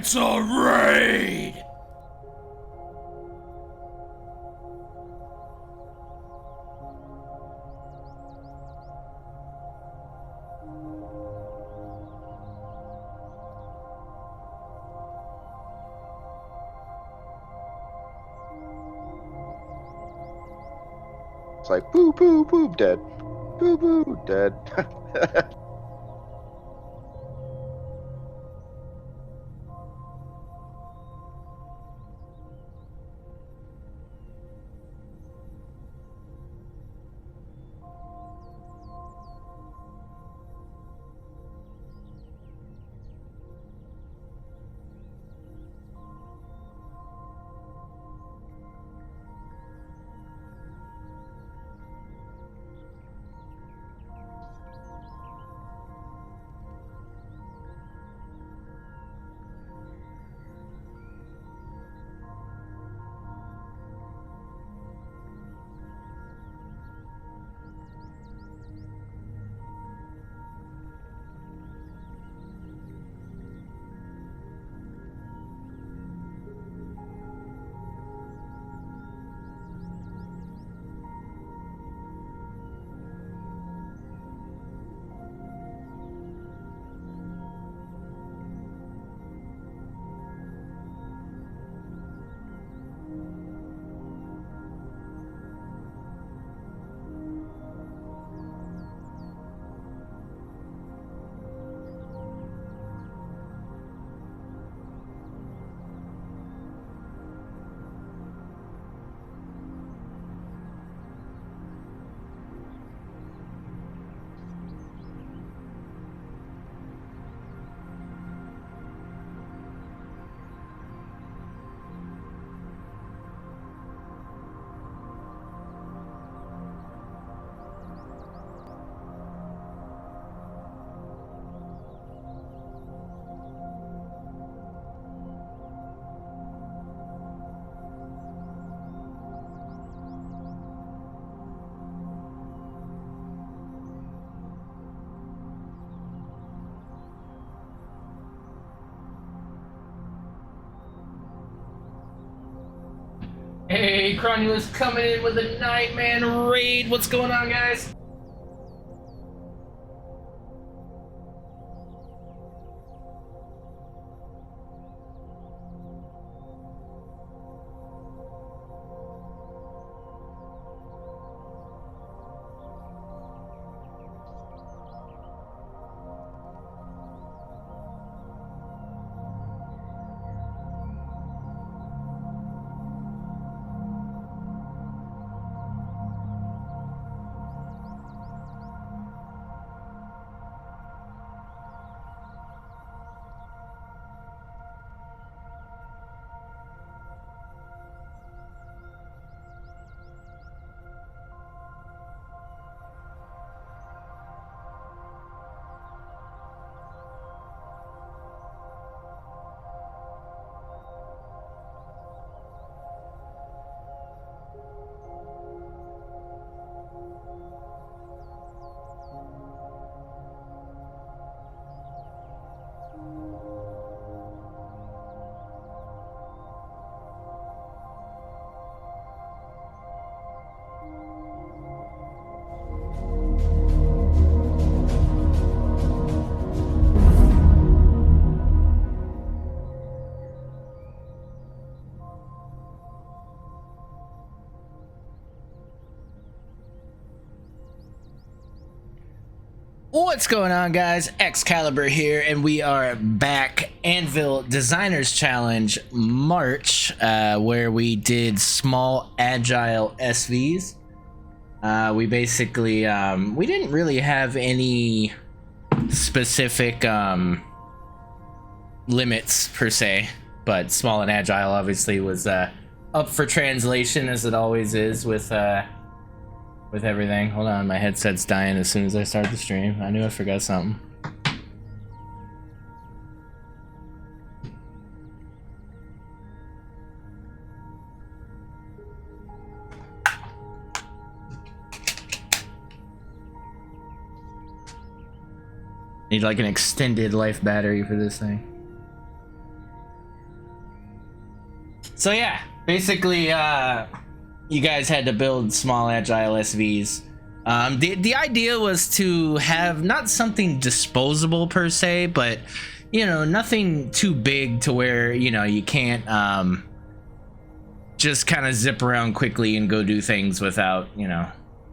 It's a raid! It's like boo boo boo dead. Boo boo dead. Hey, Cronulus coming in with a Nightman raid. What's going on, guys? What's going on, guys? Excalibur here, and we are back Anvil Designers Challenge March, where we did small Agile SVs. We basically, we didn't really have any specific limits per se, but small and Agile obviously was up for translation, as it always is with everything. Hold on, my headset's dying as soon as I start the stream. I knew I forgot something. Need like an extended life battery for this thing. So yeah, basically, you guys had to build small agile SVs. The idea was to have not something disposable per se, but you know, nothing too big to where, you know, you can't just kind of zip around quickly and go do things without, you know,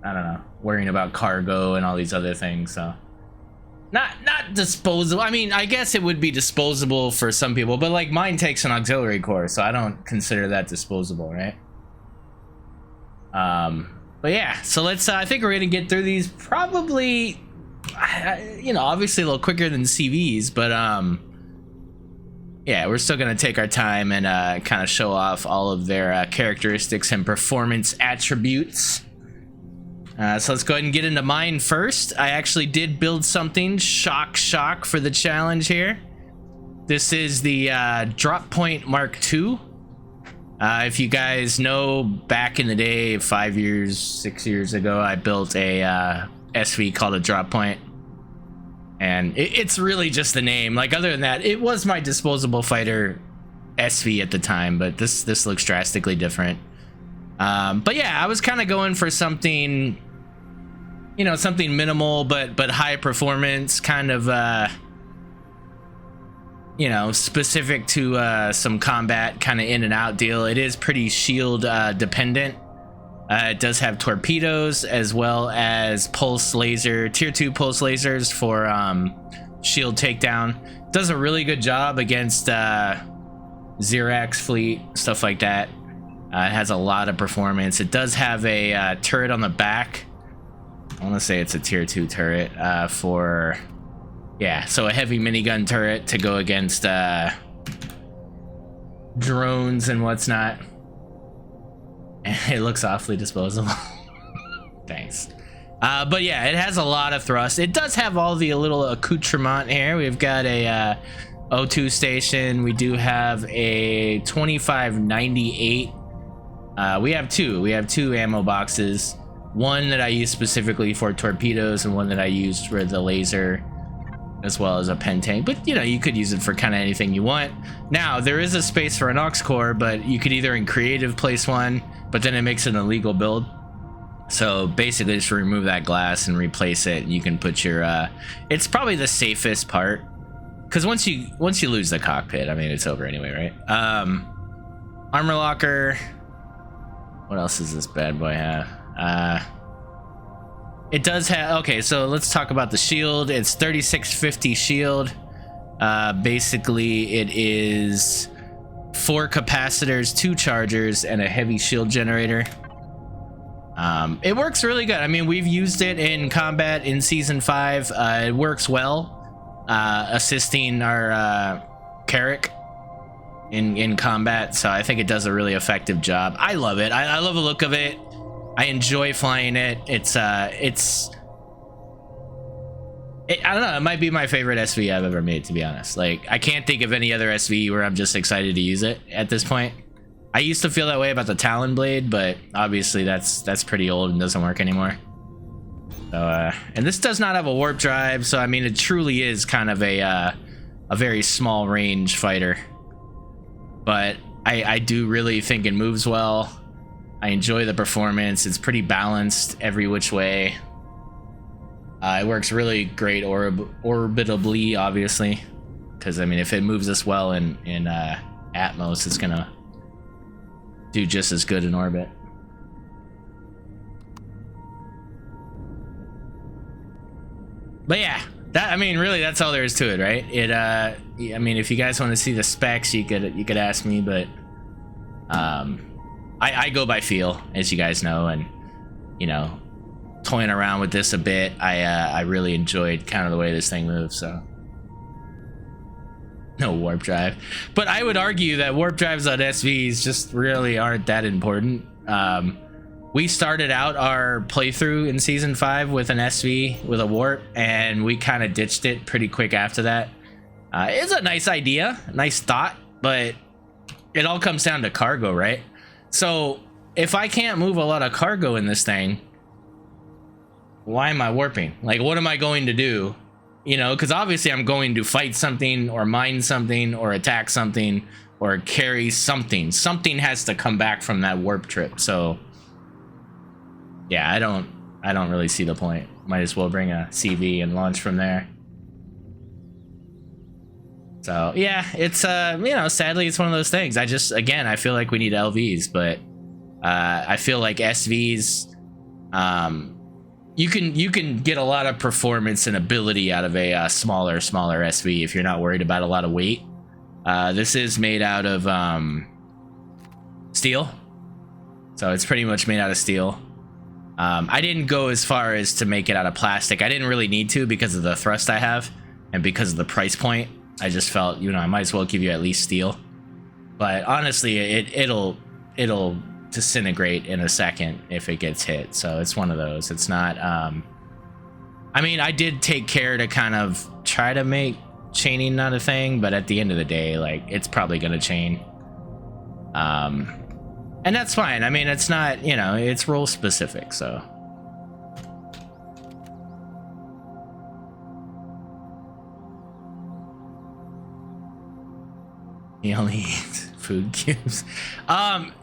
I don't know, worrying about cargo and all these other things. So not disposable. I mean, I guess it would be disposable for some people, but like mine takes an auxiliary core, so I don't consider that disposable, right? But yeah, so let's I think we're gonna get through these probably, you know, obviously a little quicker than CVs, but yeah, we're still gonna take our time and kind of show off all of their characteristics and performance attributes. So let's go ahead and get into mine first. I actually did build something shock for the challenge here. This is the Drop Point Mark II. If you guys know, back in the day, 5 years, 6 years ago, I built a SV called a Drop Point. And it's really just the name. Like, other than that, it was my disposable fighter SV at the time, but this looks drastically different. But yeah, I was kind of going for something, you know, something minimal but high performance, kind of you know, specific to some combat kind of in and out deal. It is pretty shield dependent. It does have torpedoes as well as pulse laser, tier 2 pulse lasers for shield takedown. Does a really good job against Xerax fleet, stuff like that. It has a lot of performance. It does have a turret on the back. I want to say it's a tier 2 turret for, yeah, so a heavy minigun turret to go against drones and what's not. It looks awfully disposable. Thanks. But yeah, it has a lot of thrust. It does have all the little accoutrement here. We've got a O2 station. We do have a 2598. We have two ammo boxes. One that I use specifically for torpedoes and one that I use for the laser, as well as a pen tank. But you know, you could use it for kind of anything you want. Now there is a space for an aux core, but you could either in creative place one, but then it makes it an illegal build. So basically just remove that glass and replace it, and you can put your it's probably the safest part, because once you lose the cockpit, I mean, it's over anyway, right? Armor locker. What else does this bad boy have? It does have, okay, so let's talk about the shield. It's 3650 shield. Basically it is 4 capacitors, 2 chargers, and a heavy shield generator. It works really good. I mean, we've used it in combat in season 5. It works well, assisting our Carrick in combat. So I think it does a really effective job. I love it. I love the look of it. I enjoy flying it. I don't know, it might be my favorite SV I've ever made, to be honest. Like, I can't think of any other SV where I'm just excited to use it at this point. I used to feel that way about the Talon Blade, but obviously that's pretty old and doesn't work anymore. So, and this does not have a warp drive, so I mean, it truly is kind of a very small range fighter. But I do really think it moves well. I enjoy the performance. It's pretty balanced every which way. It works really great orbitably, obviously, because I mean, if it moves us well in Atmos, it's gonna do just as good in orbit. But yeah, I mean, really, that's all there is to it, right? I mean, if you guys want to see the specs, you could ask me, but I go by feel, as you guys know, and you know, toying around with this a bit, I really enjoyed kind of the way this thing moves. So no warp drive, but I would argue that warp drives on SVs just really aren't that important. We started out our playthrough in season 5 with an SV with a warp, and we kind of ditched it pretty quick after that. It's a nice idea, nice thought, but it all comes down to cargo, right? So if I can't move a lot of cargo in this thing, why am I warping? Like, what am I going to do? You know, because obviously I'm going to fight something or mine something or attack something or carry something. Something has to come back from that warp trip. So yeah, I don't really see the point. Might as well bring a CV and launch from there. So yeah, it's you know, sadly it's one of those things. I feel like we need LVs, but I feel like SVs, you can get a lot of performance and ability out of a smaller SV if you're not worried about a lot of weight. This is made out of steel, so it's pretty much made out of steel. I didn't go as far as to make it out of plastic. I didn't really need to because of the thrust I have and because of the price point. I just felt, you know, I might as well give you at least steel. But honestly, it'll disintegrate in a second if it gets hit. So it's one of those. It's not. I mean, I did take care to kind of try to make chaining not a thing, but at the end of the day, like, it's probably gonna chain. And that's fine. I mean, it's not, you know, it's role specific, so. He only eats food cubes.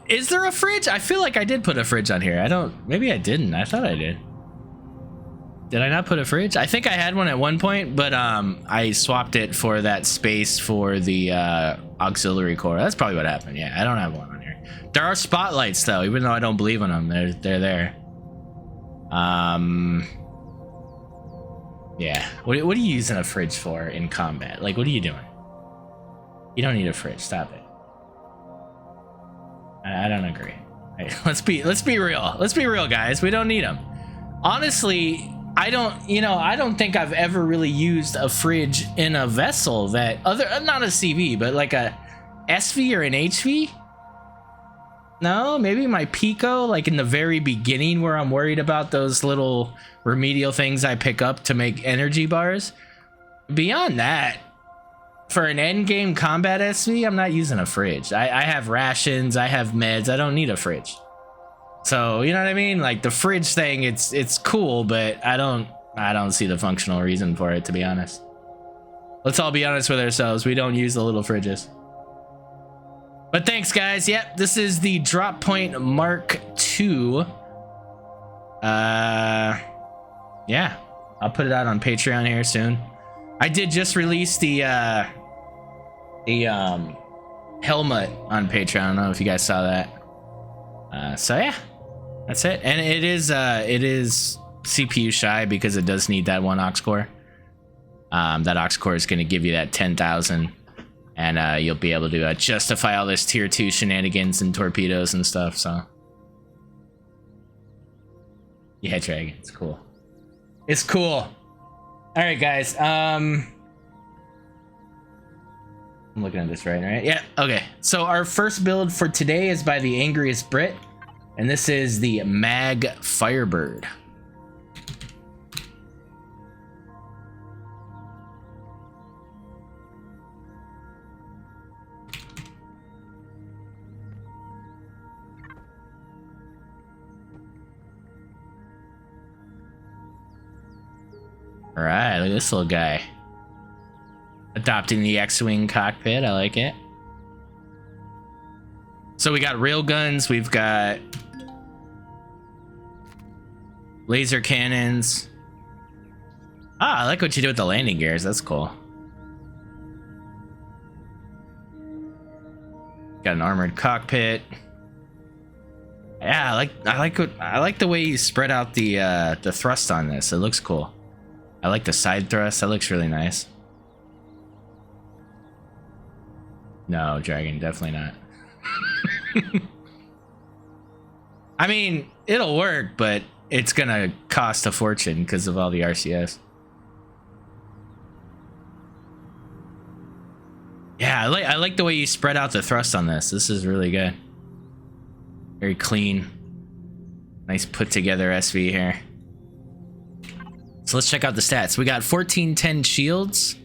Is there a fridge? I feel like I did put a fridge on here. Maybe I didn't. I thought I did. Did I not put a fridge? I think I had one at one point, but I swapped it for that space for the auxiliary core. That's probably what happened. Yeah, I don't have one on here. There are spotlights though, even though I don't believe in them. They're there. Yeah. What are you using a fridge for in combat? Like, what are you doing? You don't need a fridge. Stop it. I don't agree. Hey, let's be real. Let's be real, guys. We don't need them. Honestly, I don't think I've ever really used a fridge in a vessel that not a CV, but like a SV or an HV. No, maybe my Pico, like in the very beginning where I'm worried about those little remedial things I pick up to make energy bars. Beyond that, for an end game combat SV, I'm not using a fridge. I have rations, I have meds, I don't need a fridge. So, you know what I mean? Like the fridge thing, it's cool, but I don't see the functional reason for it, to be honest. Let's all be honest with ourselves. We don't use the little fridges. But thanks, guys. Yep, this is the Drop Point Mark II. Yeah, I'll put it out on Patreon here soon. I did just release the helmet on Patreon. I don't know if you guys saw that. So yeah, that's it. And it is CPU shy because it does need that one aux core. That aux core is going to give you that 10,000, and you'll be able to justify all this tier 2 shenanigans and torpedoes and stuff. So yeah, Dragon, it's cool. It's cool. All right, guys. I'm looking at this right? Yeah, okay. So our first build for today is by the Angriest Brit, and this is the Mag Firebird. All right, look at this little guy. Adopting the X-Wing cockpit, I like it. So we got rail guns, we've got laser cannons. Ah, I like what you do with the landing gears, that's cool. Got an armored cockpit. Yeah, I like the way you spread out the thrust on this. It looks cool. I like the side thrust, that looks really nice. No, Dragon, definitely not. I mean, it'll work, but it's gonna cost a fortune because of all the RCS. Yeah, I like the way you spread out the thrust on this. This is really good. Very clean. Nice put together SV here. So let's check out the stats. We got 1410 shields.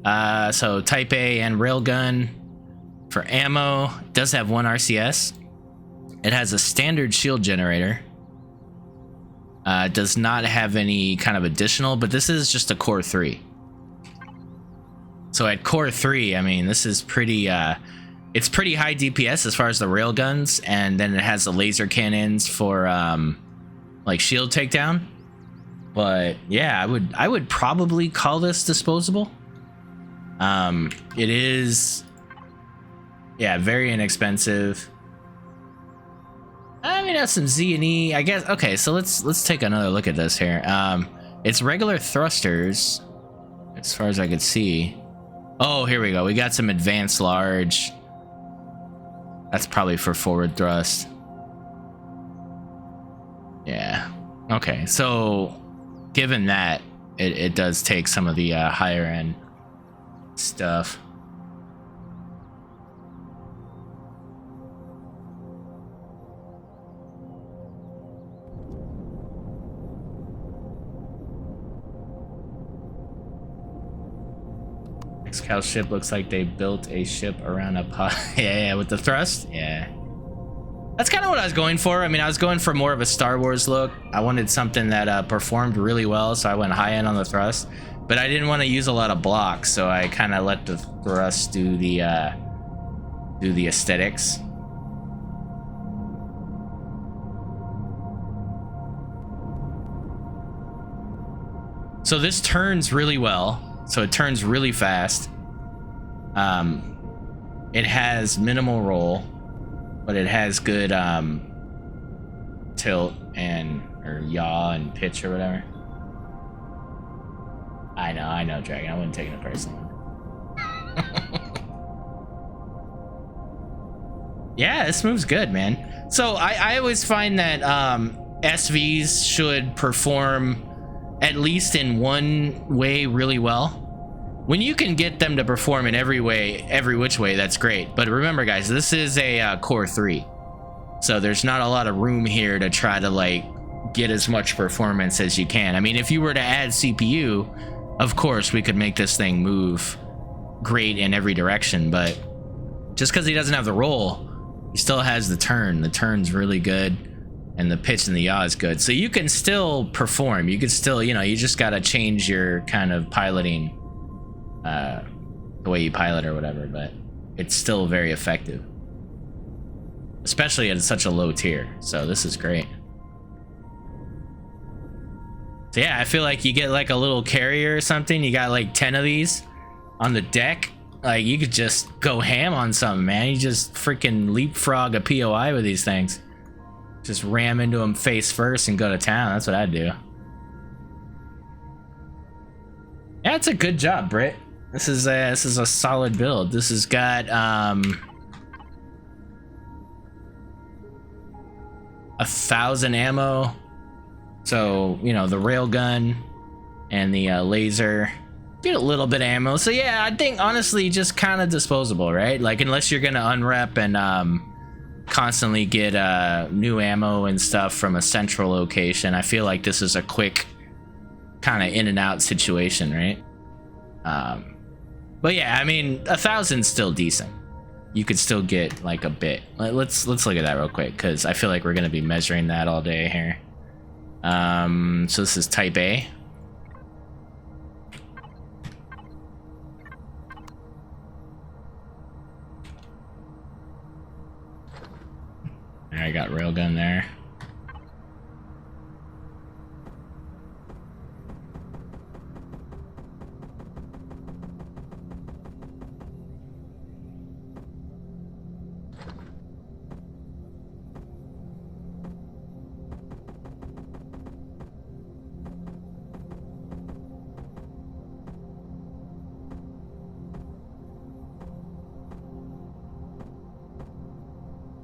So type A and railgun. For ammo, it does have one RCS. It has a standard shield generator. It does not have any kind of additional, but this is just a core 3. So at core 3, I mean, this is pretty It's pretty high DPS as far as the rail guns, and then it has the laser cannons for like shield takedown. But yeah, I would probably call this disposable. It is, yeah, very inexpensive. I mean, that's some Z and E, I guess. Okay, so let's take another look at this here. It's regular thrusters, as far as I could see. Oh, here we go. We got some advanced large. That's probably for forward thrust. Yeah. Okay, so given that, it does take some of the higher end stuff. Excal ship looks like they built a ship around a pod. Yeah, with the thrust. Yeah, that's kind of what I was going for. I mean, I was going for more of a Star Wars look. I wanted something that performed really well, so I went high end on the thrust. But I didn't want to use a lot of blocks, so I kind of let the thrust do the aesthetics. So this turns really well. So it turns really fast. It has minimal roll, but it has good tilt or yaw and pitch or whatever. I know, Dragon. I wouldn't take it personally. Yeah, this move's good, man. So I always find that SVs should perform at least in one way really well. When you can get them to perform in every way, every which way, that's great. But remember, guys, this is a core 3. So there's not a lot of room here to try to like get as much performance as you can. I mean, if you were to add CPU, of course, we could make this thing move great in every direction. But just because he doesn't have the roll, he still has the turn. The turn's really good. And the pitch and the yaw is good. So you can still perform. You can still, you know, you just got to change your kind of piloting, the way you pilot or whatever, but it's still very effective. Especially at such a low tier. So this is great. So yeah, I feel like you get like a little carrier or something. You got like 10 of these on the deck. Like you could just go ham on something, man. You just freaking leapfrog a POI with these things. Just ram into them face first and go to town. That's what I'd do. Yeah, it's a good job, Britt. This is a solid build. This has got 1,000 ammo. So, you know, the railgun and the laser get a little bit of ammo. So yeah, I think honestly just kind of disposable, right? Like unless you're gonna unrep and constantly get new ammo and stuff from a central location, I feel like this is a quick kind of in and out situation, right? But yeah, I mean, 1,000's still decent. You could still get like a bit. Let's look at that real quick, because I feel like we're gonna be measuring that all day here. So this is type A. I got railgun there.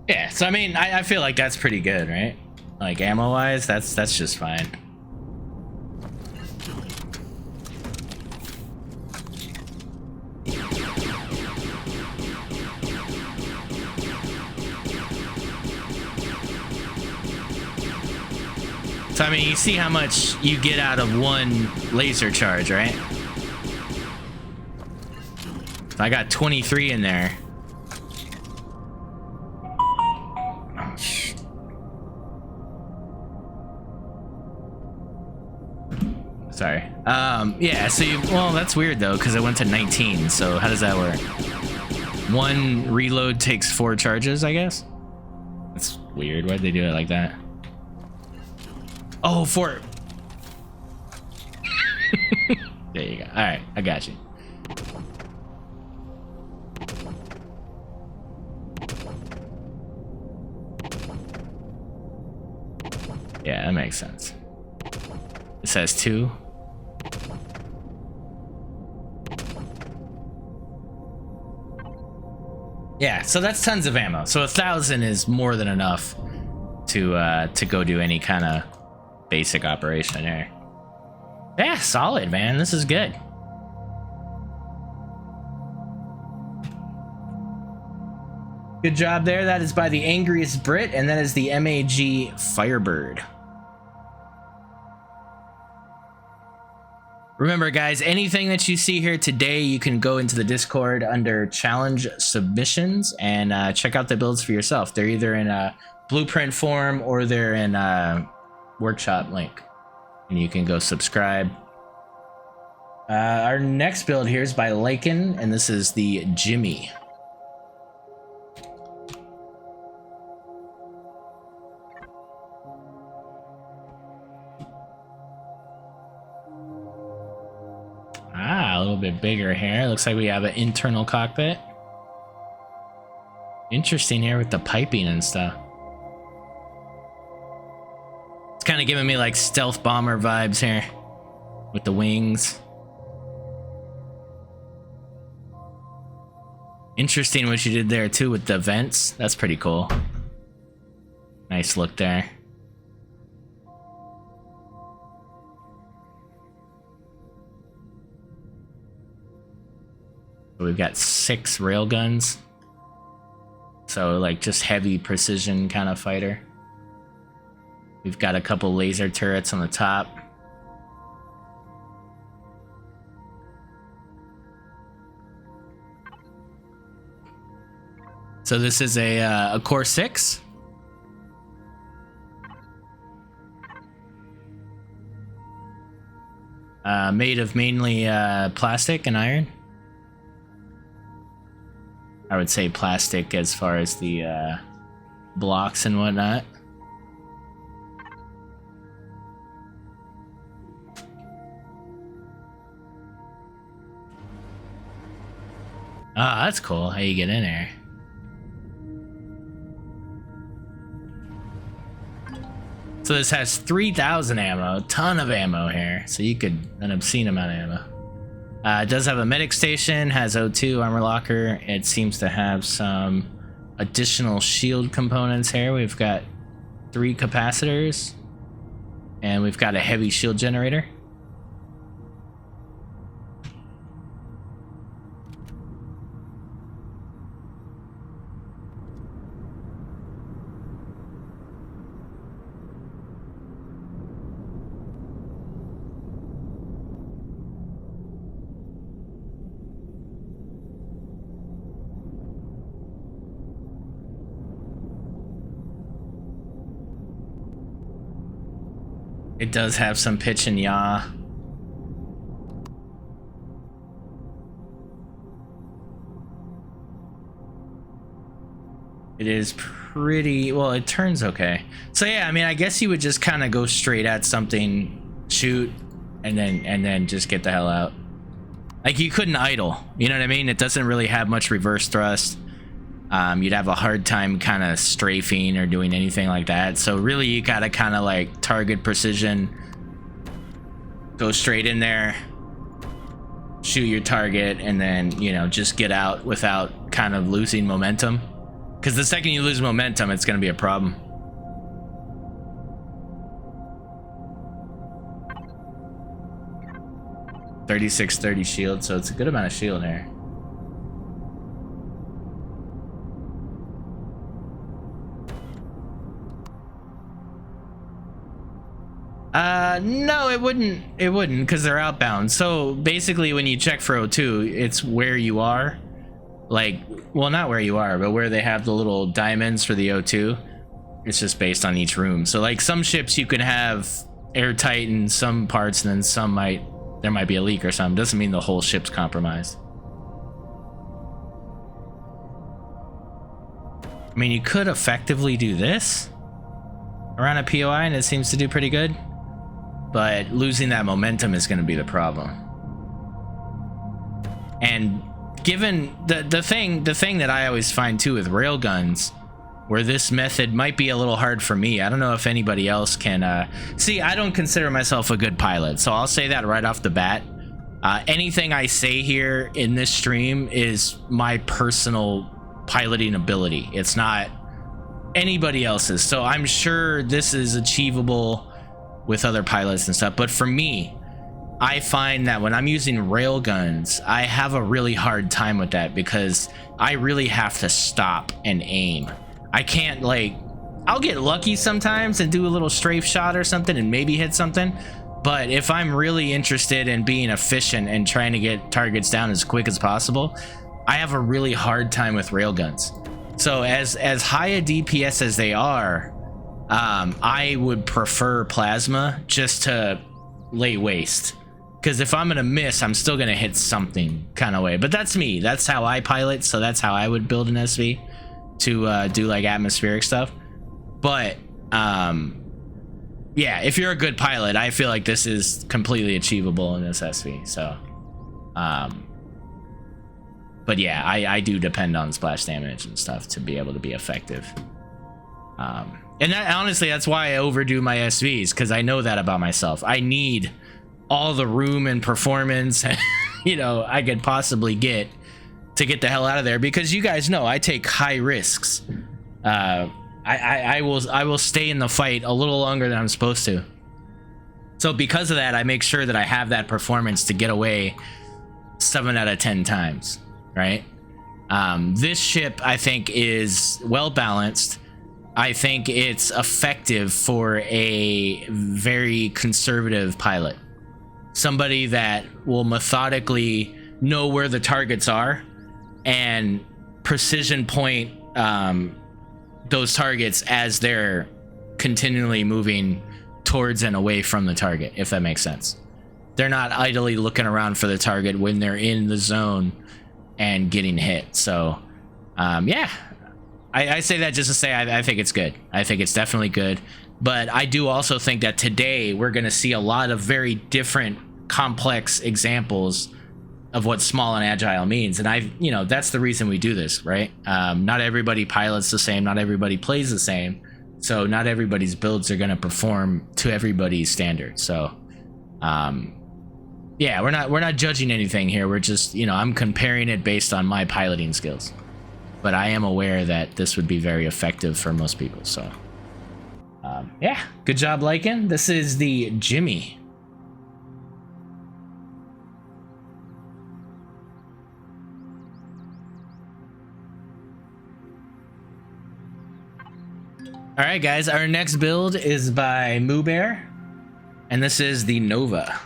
Yeah, so I mean, I feel like that's pretty good, right? Like ammo wise, that's just fine. So I mean, you see how much you get out of one laser charge, right? So I got 23 in there. Sorry. Yeah, so well, that's weird though, because it went to 19, so how does that work? one reload takes 4 charges, I guess. That's weird. Why'd they do it like that? Oh, 4. There you go. All right, I got you. Yeah, that makes sense. This has 2. Yeah, so that's tons of ammo. So 1,000 is more than enough to go do any kind of basic operation here. Yeah, solid, man. This is good. Good job there. That is by the Angriest Brit, and that is the MAG Firebird. Remember, guys, anything that you see here today, you can go into the Discord under Challenge Submissions and check out the builds for yourself. They're either in a blueprint form or they're in a workshop link, and you can go subscribe. Our next build here is by Laken, and this is the Jimmy. Ah, a little bit bigger here. Looks like we have an internal cockpit. Interesting here with the piping and stuff. It's kind of giving me like stealth bomber vibes here with the wings. Interesting what you did there too with the vents. That's pretty cool. Nice look there. We've got 6 railguns. So like just heavy precision kind of fighter. We've got a couple laser turrets on the top. So this is a Core 6. Made of mainly plastic and iron. I would say plastic as far as the blocks and whatnot. Ah, that's cool how you get in there. So this has 3,000 ammo, a ton of ammo here. So you could, an obscene amount of ammo. It does have a medic station, has O2, armor locker. It seems to have some additional shield components here. We've got 3 capacitors, and we've got a heavy shield generator. It does have some pitch and yaw. It is pretty, well, it turns okay. So yeah, I mean, I guess you would just kind of go straight at something, shoot, and then just get the hell out. Like you couldn't idle, you know what I mean? It doesn't really have much reverse thrust. You'd have a hard time kind of strafing or doing anything like that. So really you gotta kind of like target precision, go straight in there, shoot your target, and then, you know, just get out without kind of losing momentum. Because the second you lose momentum, it's gonna be a problem. $3630 shield, so it's a good amount of shield here. No, it wouldn't. It wouldn't, because they're outbound. So basically, when you check for O2, it's where you are. Like, well, not where you are, but where they have the little diamonds for the O2. It's just based on each room. So like some ships you can have airtight in some parts, and then some there might be a leak or something. Doesn't mean the whole ship's compromised. I mean, you could effectively do this around a POI and it seems to do pretty good, but losing that momentum is going to be the problem. And given the thing that I always find too with railguns, where this method might be a little hard for me, I don't know if anybody else can see. I don't consider myself a good pilot, so I'll say that right off the bat. Anything I say here in this stream is my personal piloting ability. It's not anybody else's, so I'm sure this is achievable with other pilots and stuff, but for me, I find that when I'm using railguns, I have a really hard time with that because I really have to stop and aim. I can't, like, I'll get lucky sometimes and do a little strafe shot or something and maybe hit something, but if I'm really interested in being efficient and trying to get targets down as quick as possible, I have a really hard time with railguns. So as high a DPS as they are, I would prefer plasma just to lay waste. Because if I'm gonna miss, I'm still gonna hit something kind of way. But that's me. That's how I pilot. So that's how I would build an SV to do like atmospheric stuff. But yeah, if you're a good pilot, I feel like this is completely achievable in this SV. So, but yeah, I do depend on splash damage and stuff to be able to be effective. And that, honestly, that's why I overdo my SVs, because I know that about myself. I need all the room and performance, you know, I could possibly get to get the hell out of there, because you guys know I take high risks. I will stay in the fight a little longer than I'm supposed to. So because of that, I make sure that I have that performance to get away 7 out of 10 times, right? This ship, I think, is well balanced. I think it's effective for a very conservative pilot. Somebody that will methodically know where the targets are and precision point those targets as they're continually moving towards and away from the target, if that makes sense. They're not idly looking around for the target when they're in the zone and getting hit. So yeah, I say that just to say I think it's good. I think it's definitely good. But I do also think that today we're going to see a lot of very different complex examples of what small and agile means. And you know, that's the reason we do this, right? Not everybody pilots the same, not everybody plays the same, so not everybody's builds are going to perform to everybody's standards. So yeah, we're not judging anything here. We're just, you know, I'm comparing it based on my piloting skills, but I am aware that this would be very effective for most people. So yeah, good job, Lycan. This is the Jimmy. All right, guys, our next build is by Moo Bear, and this is the Nova.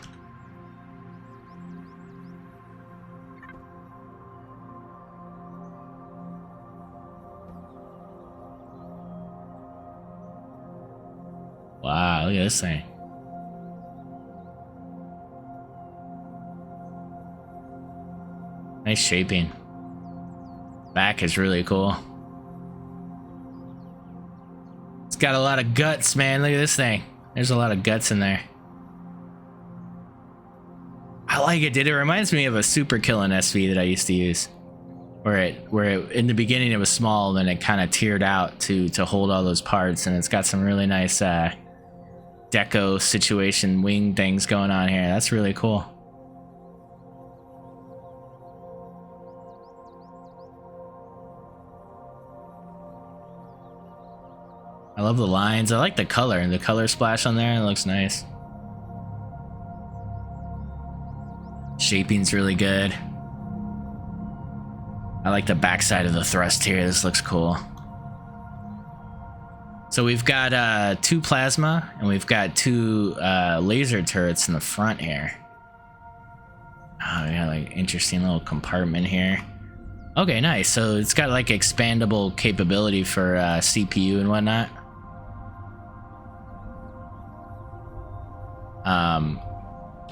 Wow, look at this thing. Nice shaping. Back is really cool. Got a lot of guts, man. Look at this thing. There's a lot of guts in there. I like it, dude. It reminds me of a super killing SV that I used to use, where it in the beginning it was small, then it kind of tiered out to hold all those parts, and it's got some really nice deco situation wing things going on here. That's really cool. I love the lines. I like the color splash on there. It looks nice. Shaping's really good. I like the backside of the thrust here. This looks cool. So we've got 2 plasma and we've got 2 laser turrets in the front here. Oh, we got like interesting little compartment here. Okay, nice. So it's got like expandable capability for CPU and whatnot.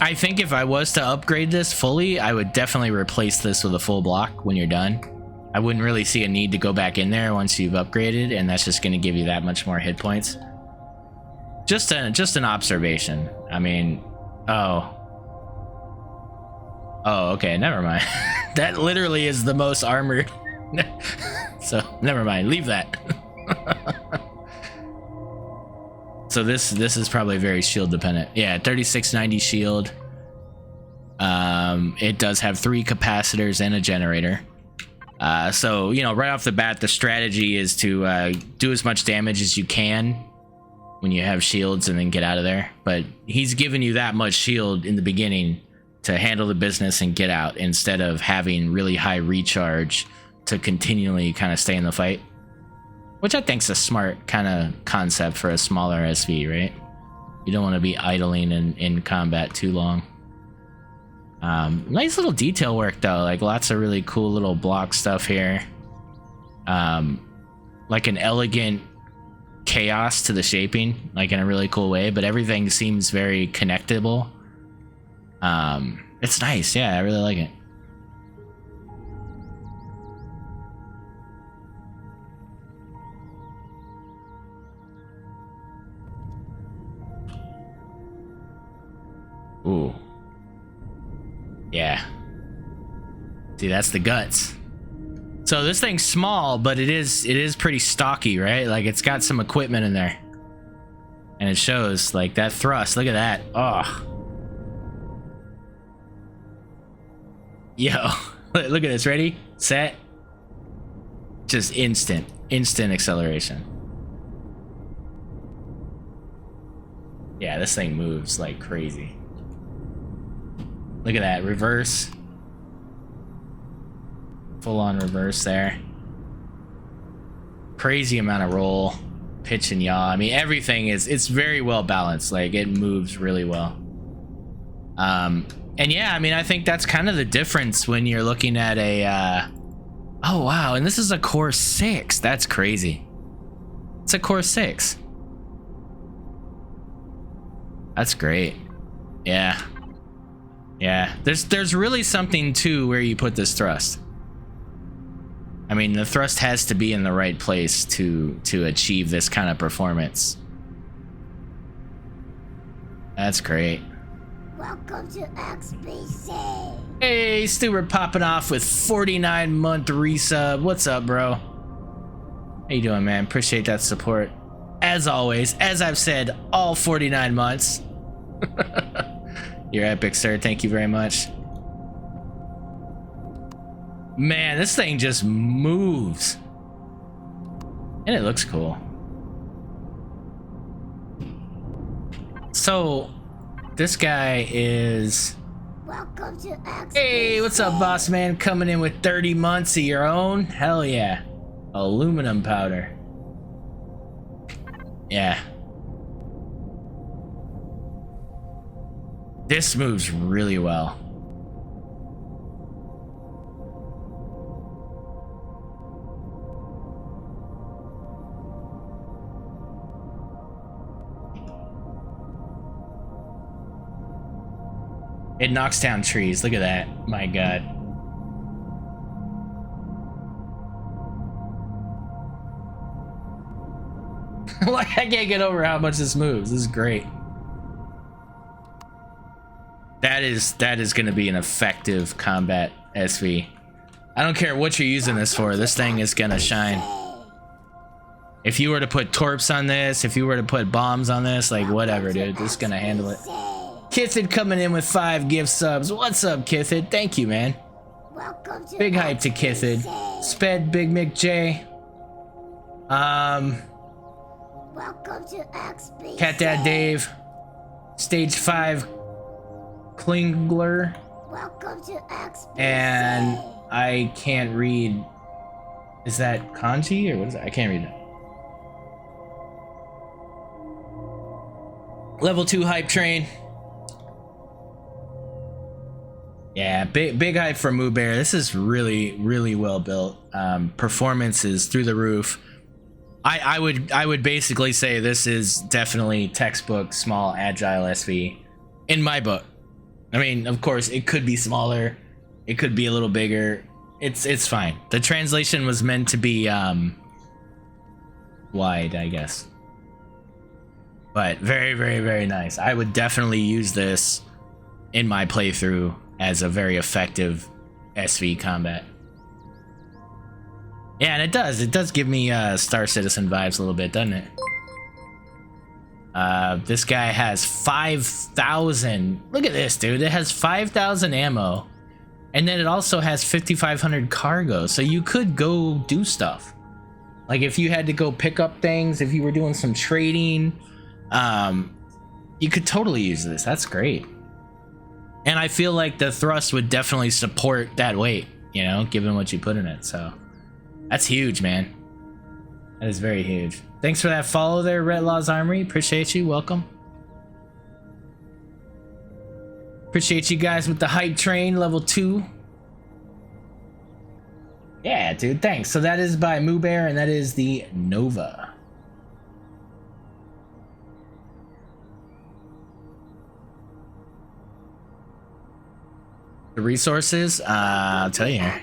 I think if I was to upgrade this fully, I would definitely replace this with a full block when you're done. I wouldn't really see a need to go back in there once you've upgraded, and that's just going to give you that much more hit points. Just an observation. I mean, oh, okay, never mind. That literally is the most armored. So never mind, leave that. So this is probably very shield dependent. Yeah, 3690 shield. It does have 3 capacitors and a generator. So, you know, right off the bat, the strategy is to do as much damage as you can when you have shields and then get out of there. But he's giving you that much shield in the beginning to handle the business and get out, instead of having really high recharge to continually kind of stay in the fight. Which I think's a smart kind of concept for a smaller SV, right? You don't want to be idling in combat too long. Nice little detail work though, like lots of really cool little block stuff here. Like an elegant chaos to the shaping, like in a really cool way, but everything seems very connectable. It's nice, yeah, I really like it. Ooh. Yeah. See, that's the guts. So this thing's small, but it is pretty stocky, right? Like it's got some equipment in there. And it shows, like that thrust. Look at that. Oh. Yo. Look at this. Ready? Set. Just instant acceleration. Yeah, this thing moves like crazy. Look at that, reverse. Full on reverse there. Crazy amount of roll, pitch and yaw. I mean, everything it's very well balanced. Like it moves really well. And yeah, I mean, I think that's kind of the difference when you're looking at a, oh wow, and this is a Core 6. That's crazy. It's a Core 6. That's great. Yeah. Yeah, there's really something to where you put this thrust. I mean, the thrust has to be in the right place to achieve this kind of performance. That's great. Welcome to XBC. Hey, Stuart popping off with 49-month resub. What's up, bro? How you doing, man? Appreciate that support. As always, as I've said, all 49 months. You're epic, sir. Thank you very much. Man, this thing just moves. And it looks cool. So, this guy is... Welcome to XBC. Hey, what's up, boss man? Coming in with 30 months of your own? Hell yeah. Aluminum powder. Yeah. This moves really well. It knocks down trees. Look at that. My God. Like, I can't get over how much this moves. This is great. That is going to be an effective combat SV. I don't care what you're using this for. This thing is going to shine. If you were to put torps on this, if you were to put bombs on this, like whatever, dude, this is going to handle it. Kithid coming in with 5 gift subs. What's up, Kithid? Thank you, man. Big hype to Kithid. Sped, Big Mick J. Welcome to XBC. Cat Dad Dave. Stage 5 Klingler. Welcome to XBC. And I can't read. Is that kanji or what is that? I can't read it. Level 2 hype train. Yeah, big hype for Moo Bear. This is really well built. Performance is through the roof. I would basically say this is definitely textbook small agile SV in my book. I mean, of course, it could be smaller, it could be a little bigger. It's fine. The translation was meant to be wide, I guess. But very, very, very nice. I would definitely use this in my playthrough as a very effective SV combat. Yeah, and it does give me Star Citizen vibes a little bit, doesn't it? This guy has 5,000. Look at this, dude. It has 5,000 ammo. And then it also has 5,500 cargo. So you could go do stuff. Like if you had to go pick up things, if you were doing some trading, you could totally use this. That's great. And I feel like the thrust would definitely support that weight, you know, given what you put in it. So that's huge, man. That is very huge. Thanks for that follow there, Red Law's Armory. Appreciate you. Welcome. Appreciate you guys with the hype train, level 2. Yeah, dude, thanks. So that is by Moo Bear, and that is the Nova. The resources, I'll tell you here.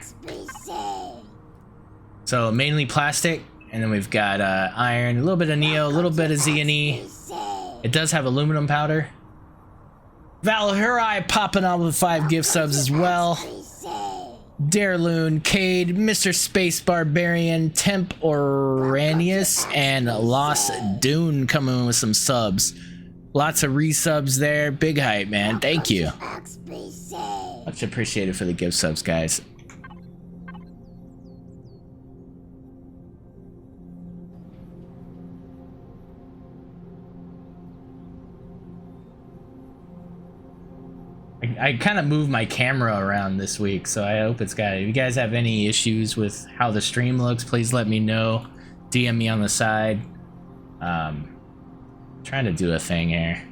So mainly plastic, and then we've got iron, a little bit of neo, a little bit of Z&E. It does have aluminum powder. Valhurai popping on with 5 gift subs as well. Darloon, Cade, Mr. Space Barbarian, Temp Oranius, and Lost Dune coming with some subs. Lots of resubs there. Big hype, man. Thank you. Much appreciated for the gift subs, guys. I kind of moved my camera around this week, so I hope it's got it. If you guys have any issues with how the stream looks, please let me know. DM me on the side. Trying to do a thing here.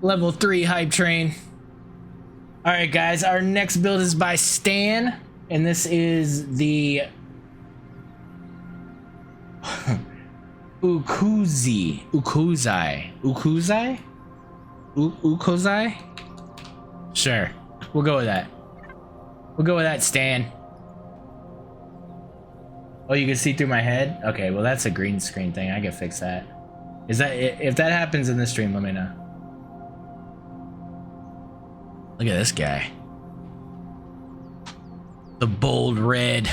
Level 3 hype train. Alright guys, our next build is by Stan, and this is the Ukuzai. Ukuzai? Sure. We'll go with that. We'll go with that, Stan. Oh, you can see through my head? Okay, well that's a green screen thing. I can fix that. Is that if that happens in the stream, let me know. Look at this guy. The bold red.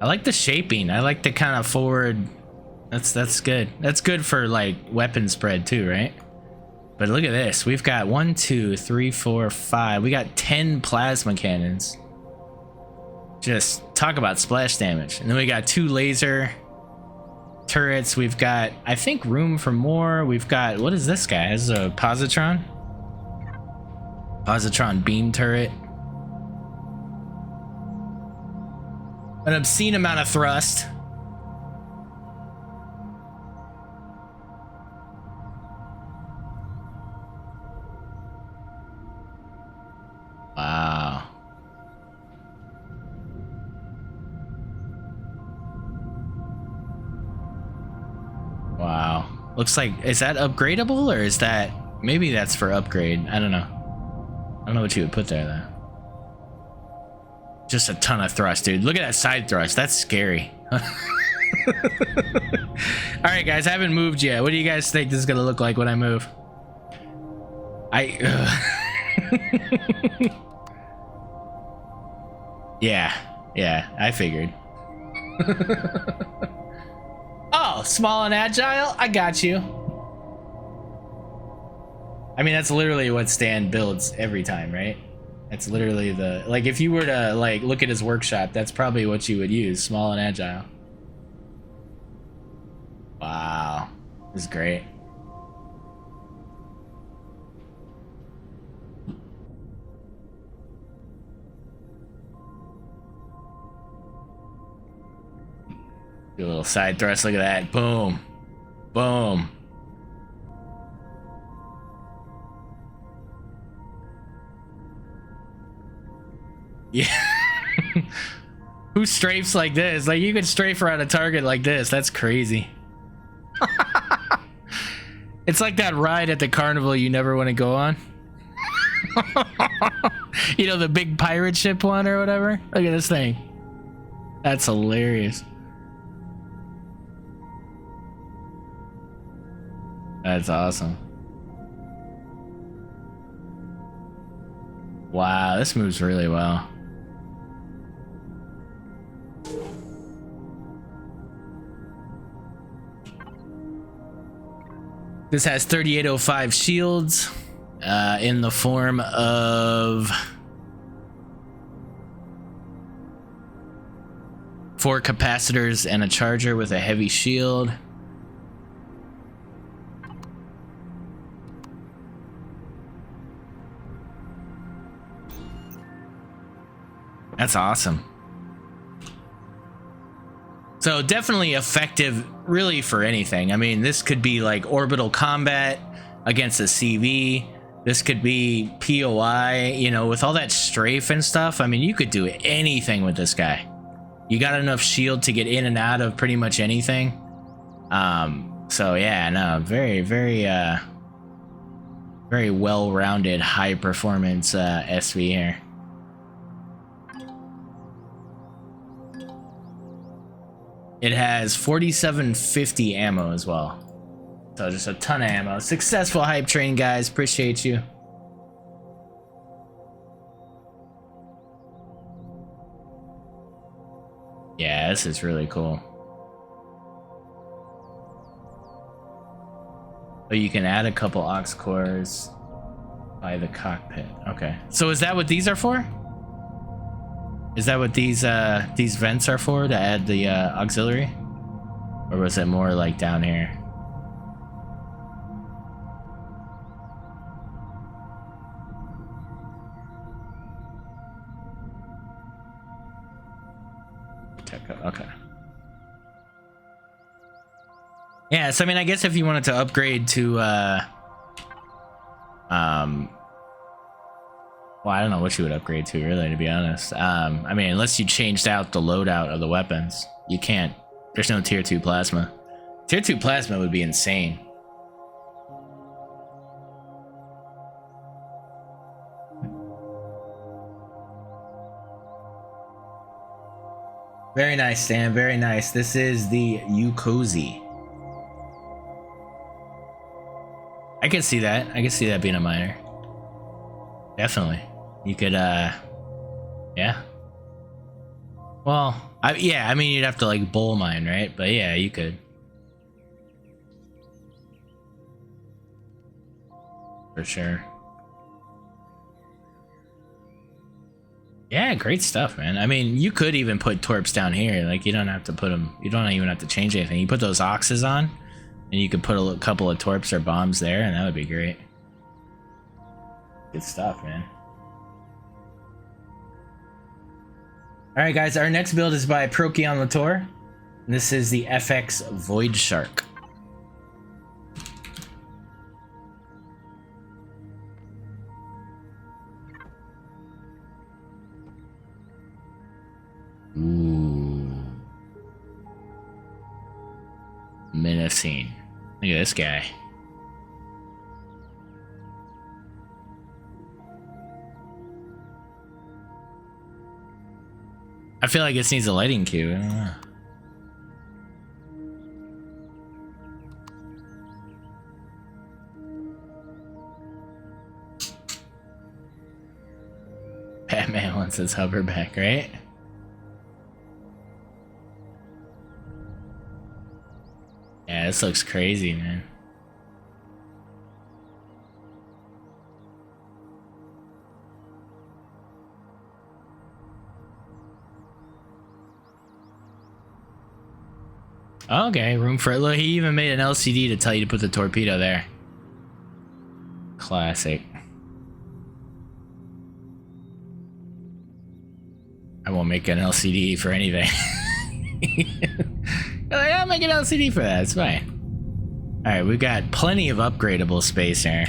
I like the shaping. I like the kind of forward. That's good. That's good for like weapon spread too, right? But look at this. We've got 1, 2, 3, 4, 5. We got 10 plasma cannons. Just talk about splash damage. And then we got 2 laser turrets. We've got, I think, room for more. We've got, what is this guy? This is a positron. Positron beam turret. An obscene amount of thrust. Wow. Wow. Looks like, is that upgradable or is that, maybe that's for upgrade. I don't know. I don't know what you would put there though. Just a ton of thrust, dude. Look at that side thrust. That's scary. All right, guys. I haven't moved yet. What do you guys think this is gonna look like when I move? Yeah, I figured. Oh, small and agile? I got you. I mean, that's literally what Stan builds every time, right? That's literally the, like, if you were to like look at his workshop, that's probably what you would use, small and agile. Wow, this is great. Do a little side thrust, look at that, boom, boom. Yeah. Who strafes like this? Like, you could strafe around a target like this. That's crazy. It's like that ride at the carnival you never want to go on. You know, the big pirate ship one or whatever? Look at this thing. That's hilarious. That's awesome. Wow, this moves really well. This has 3805 shields in the form of 4 capacitors and a charger with a heavy shield. That's awesome. So definitely effective really for anything. I mean, this could be like orbital combat against a CV. This could be POI, you know, with all that strafe and stuff. I mean, you could do anything with this guy. You got enough shield to get in and out of pretty much anything. So yeah, no, very, very, very well-rounded, high-performance SV here. It has 4750 ammo as well. So just a ton of ammo. Successful hype train, guys. Appreciate you. Yeah, this is really cool. Oh, you can add a couple aux cores by the cockpit. Okay. So is that what these are for? Is that what these vents are for, to add the auxiliary? Or was it more like down here? Okay. Yeah, so I mean, I guess if you wanted to upgrade to well, I don't know what you would upgrade to, really, to be honest. I mean, unless you changed out the loadout of the weapons, you can't. There's no tier 2 plasma. Tier 2 plasma would be insane. Very nice, Stan. Very nice. This is the Ukuzai. I can see that. I can see that being a miner. Definitely. You could, yeah. Well, yeah, I mean, you'd have to, like, bull mine, right? But yeah, you could. For sure. Yeah, great stuff, man. I mean, you could even put torps down here. Like, you don't have to put them, you don't even have to change anything. You put those oxes on, and you could put a couple of torps or bombs there, and that would be great. Good stuff, man. Alright, guys, our next build is by Procyon Latour. This is the FX Void Shark. Ooh. Menacing. Look at this guy. I feel like this needs a lighting cue. I don't know. Batman wants his hover back, right? Yeah, this looks crazy, man. Okay, room for it. Look, he even made an LCD to tell you to put the torpedo there. Classic. I won't make an LCD for anything. Like, I'll make an LCD for that. It's fine. Alright, we've got plenty of upgradable space here.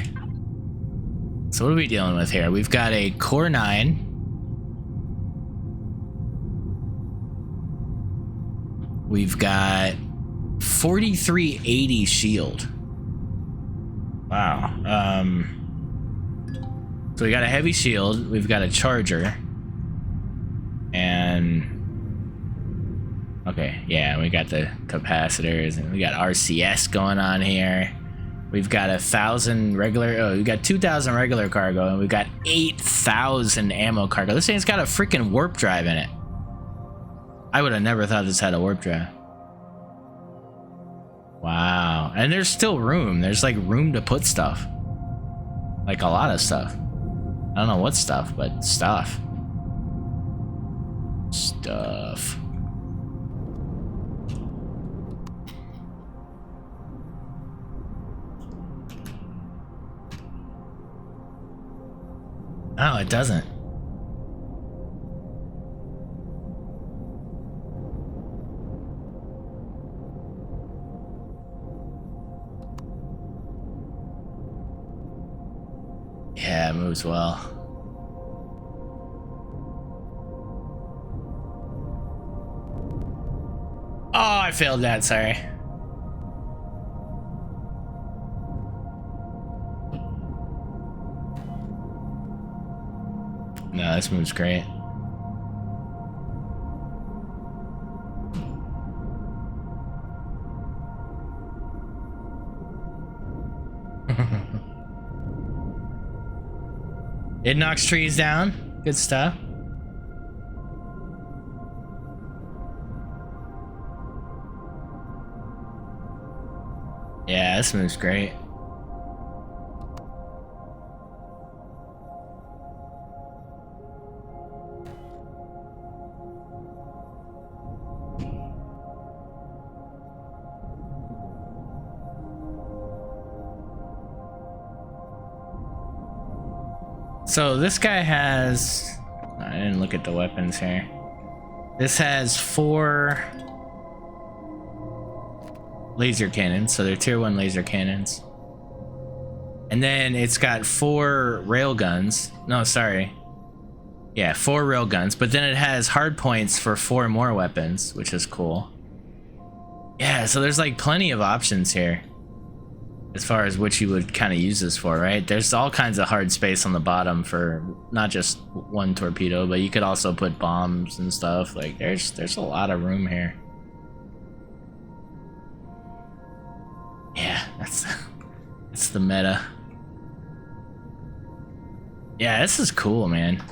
So what are we dealing with here? We've got a Core 9. We've got 4380 shield. Wow. So we got a heavy shield, we've got a charger, and okay, yeah, we got the capacitors, and we got RCS going on here. We've got 1,000 regular, oh, we got 2,000 regular cargo, and we've got 8,000 ammo cargo. This thing's got a freaking warp drive in it. I would have never thought this had a warp drive. Wow, and there's still room. There's like room to put stuff. Like a lot of stuff. I don't know what stuff, but stuff. Stuff. Oh, it doesn't. Yeah, it moves well. Oh, I failed that, sorry. No, this moves great. It knocks trees down. Good stuff. Yeah, this moves great. So this guy has, I didn't look at the weapons here. This has 4 laser cannons, so they're tier 1 laser cannons. And then it's got 4 rail guns. No, sorry. Yeah, 4 rail guns, but then it has hard points for 4 more weapons, which is cool. Yeah, so there's like plenty of options here as far as what you would kind of use this for, right? There's all kinds of hard space on the bottom for not just 1 torpedo, but you could also put bombs and stuff. Like there's a lot of room here. Yeah, that's the meta. Yeah, this is cool, man.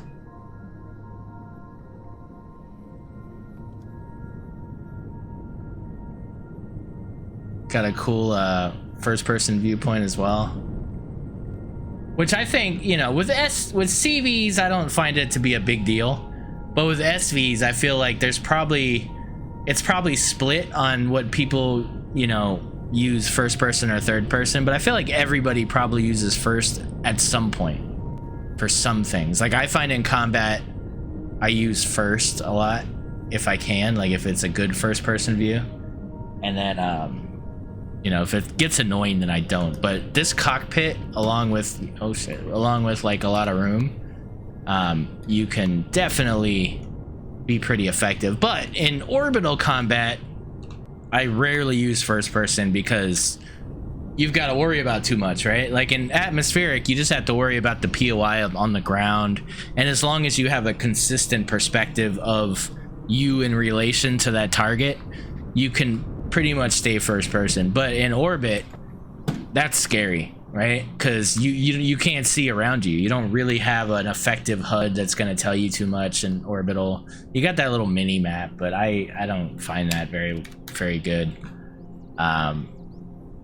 Got a cool first-person viewpoint as well, which I think, you know, with CVs I don't find it to be a big deal, but with SVs I feel like it's probably split on what people, you know, use first person or third person, but I feel like everybody probably uses first at some point for some things. Like I find in combat I use first a lot if I can, like if it's a good first person view, and then you know, if it gets annoying, then I don't. But this cockpit, along with like a lot of room, you can definitely be pretty effective. But in orbital combat, I rarely use first person because you've got to worry about too much, right? Like in atmospheric, you just have to worry about the POI on the ground, and as long as you have a consistent perspective of you in relation to that target, you can pretty much stay first person. But in orbit, that's scary, right? Because you can't see around you. You don't really have an effective HUD that's going to tell you too much in orbital. You got that little mini map, but I don't find that very good.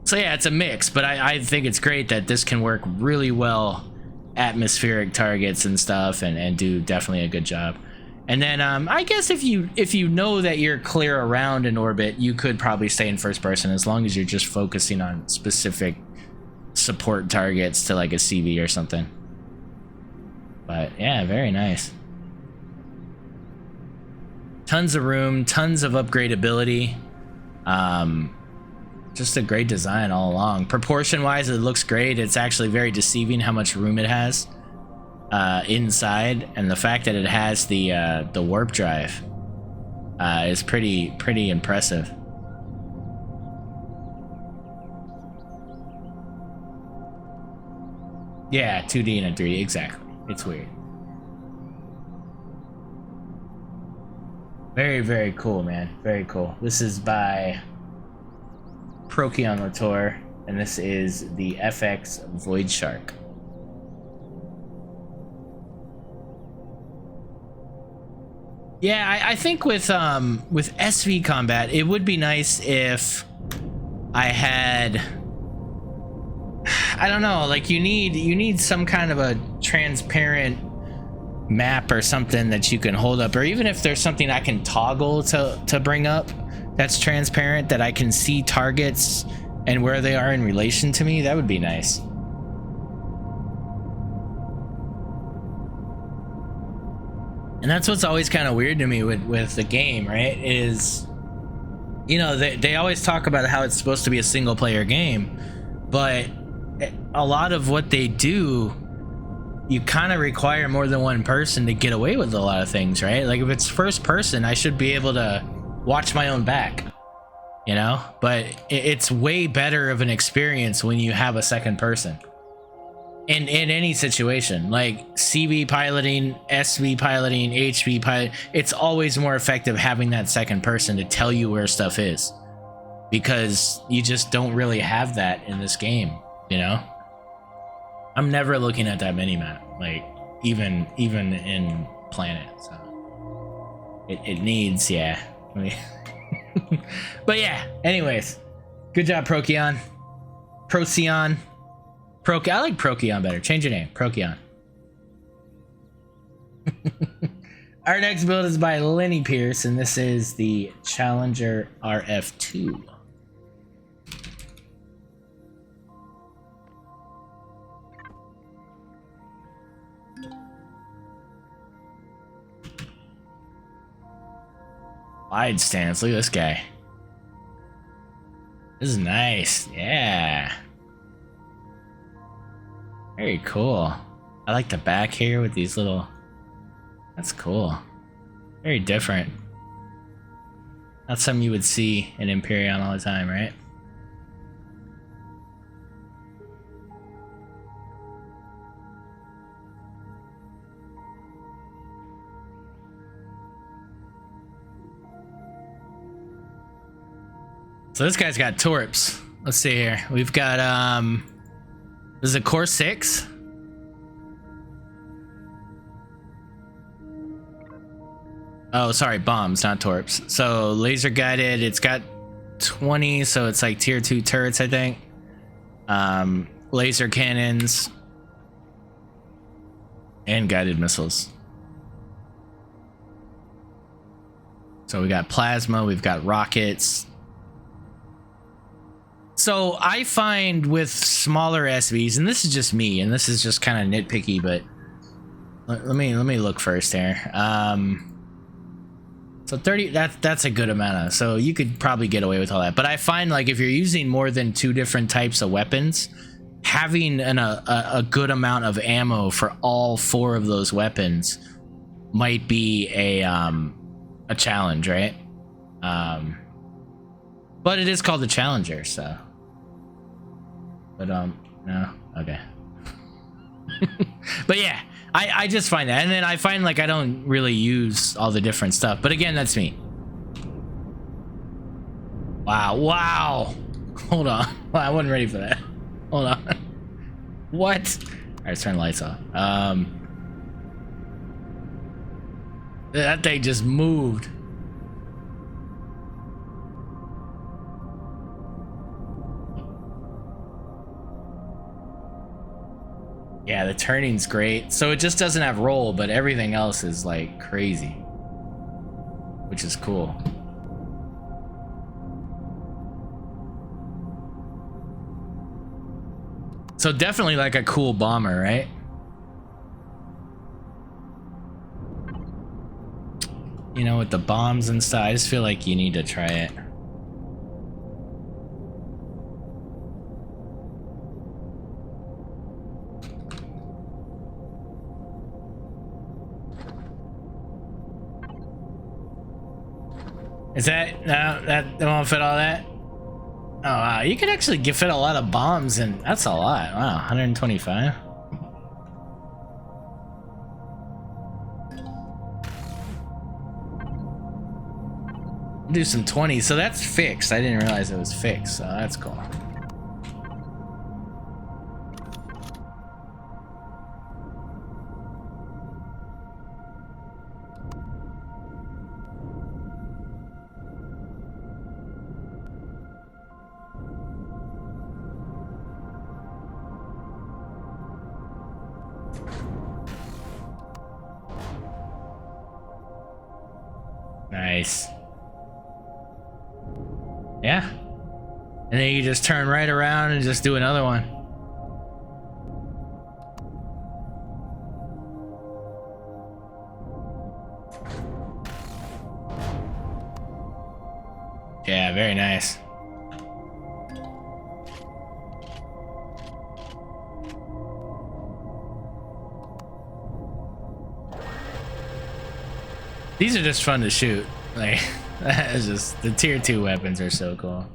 So yeah, it's a mix, but I think it's great that this can work really well atmospheric targets and stuff, and do definitely a good job. And then I guess if you know that you're clear around in orbit, you could probably stay in first person as long as you're just focusing on specific support targets to like a CV or something. But yeah, very nice. Tons of room, tons of upgradability. Just a great design all along. Proportion wise, it looks great. It's actually very deceiving how much room it has inside, and the fact that it has the warp drive is pretty impressive. Yeah, 2D and a 3D, exactly. It's weird. Very, very cool, man. Very cool. This is by Procyon Latour, and this is the FX Void Shark. Yeah, I think with SV combat, it would be nice if I had, I don't know, like you need some kind of a transparent map or something that you can hold up, or even if there's something I can toggle to bring up that's transparent, that I can see targets and where they are in relation to me, that would be nice. And that's what's always kind of weird to me with the game, right? Is, you know, they always talk about how it's supposed to be a single player game, but a lot of what they do, you kind of require more than one person to get away with a lot of things, right? Like if it's first person, I should be able to watch my own back, you know? But it's way better of an experience when you have a second person. In any situation, like CB piloting, SV piloting, HV pilot, it's always more effective having that second person to tell you where stuff is, because you just don't really have that in this game, you know? I'm never looking at that mini-map, like even in Planet, so it needs, yeah. But yeah, anyways, good job, Procyon. I like Procyon better. Change your name, Procyon. Our next build is by Lenny Pierce, and this is the Challenger RF2. Wide stance, look at this guy. This is nice, yeah. Very cool. I like the back here with these little, that's cool. Very different. Not something you would see in Empyrion all the time, right? So this guy's got torps. Let's see here. We've got this is a core 6. Oh, sorry, bombs, not torps. So laser guided, it's got 20, so it's like tier 2 turrets, I think. Laser cannons and guided missiles. So we got plasma, we've got rockets. So I find with smaller SVs, and this is just me, and this is just kind of nitpicky, but let me look first here. So 30, that's a good amount of, so you could probably get away with all that. But I find like if you're using more than 2 different types of weapons, having a good amount of ammo for all 4 of those weapons might be a challenge, right? But it is called the Challenger, so. But no, okay. But yeah, I just find that, and then I find like I don't really use all the different stuff. But again, that's me. Wow. Hold on. Well, I wasn't ready for that. Hold on. What? All right, let's turn the lights off. That thing just moved. Yeah, the turning's great. So it just doesn't have roll, but everything else is like crazy, which is cool. So definitely like a cool bomber, right? You know, with the bombs and stuff, I just feel like you need to try it. Is that no? That won't fit all that. Oh wow, you could actually fit a lot of bombs, and that's a lot. Wow, 125. Do some 20, so that's fixed. I didn't realize it was fixed, so that's cool. Nice. Yeah. And then you just turn right around and just do another one. Yeah, very nice. These are just fun to shoot. Like, that's just, the tier 2 weapons are so cool.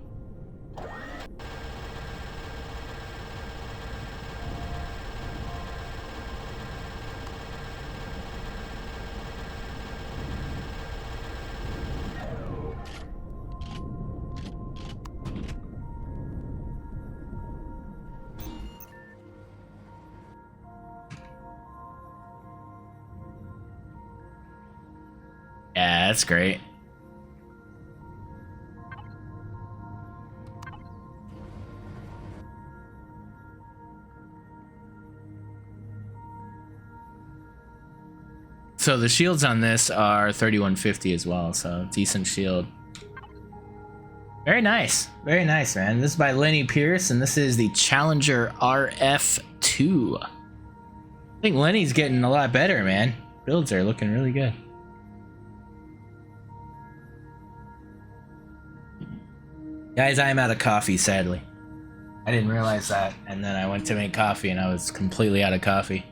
Yeah, that's great. So the shields on this are 3150 as well, so decent shield. Very nice, man. This is by Lenny Pierce, and this is the Challenger RF2. I think Lenny's getting a lot better, man. Builds are looking really good. Guys, I am out of coffee, sadly. I didn't realize that, and then I went to make coffee and I was completely out of coffee.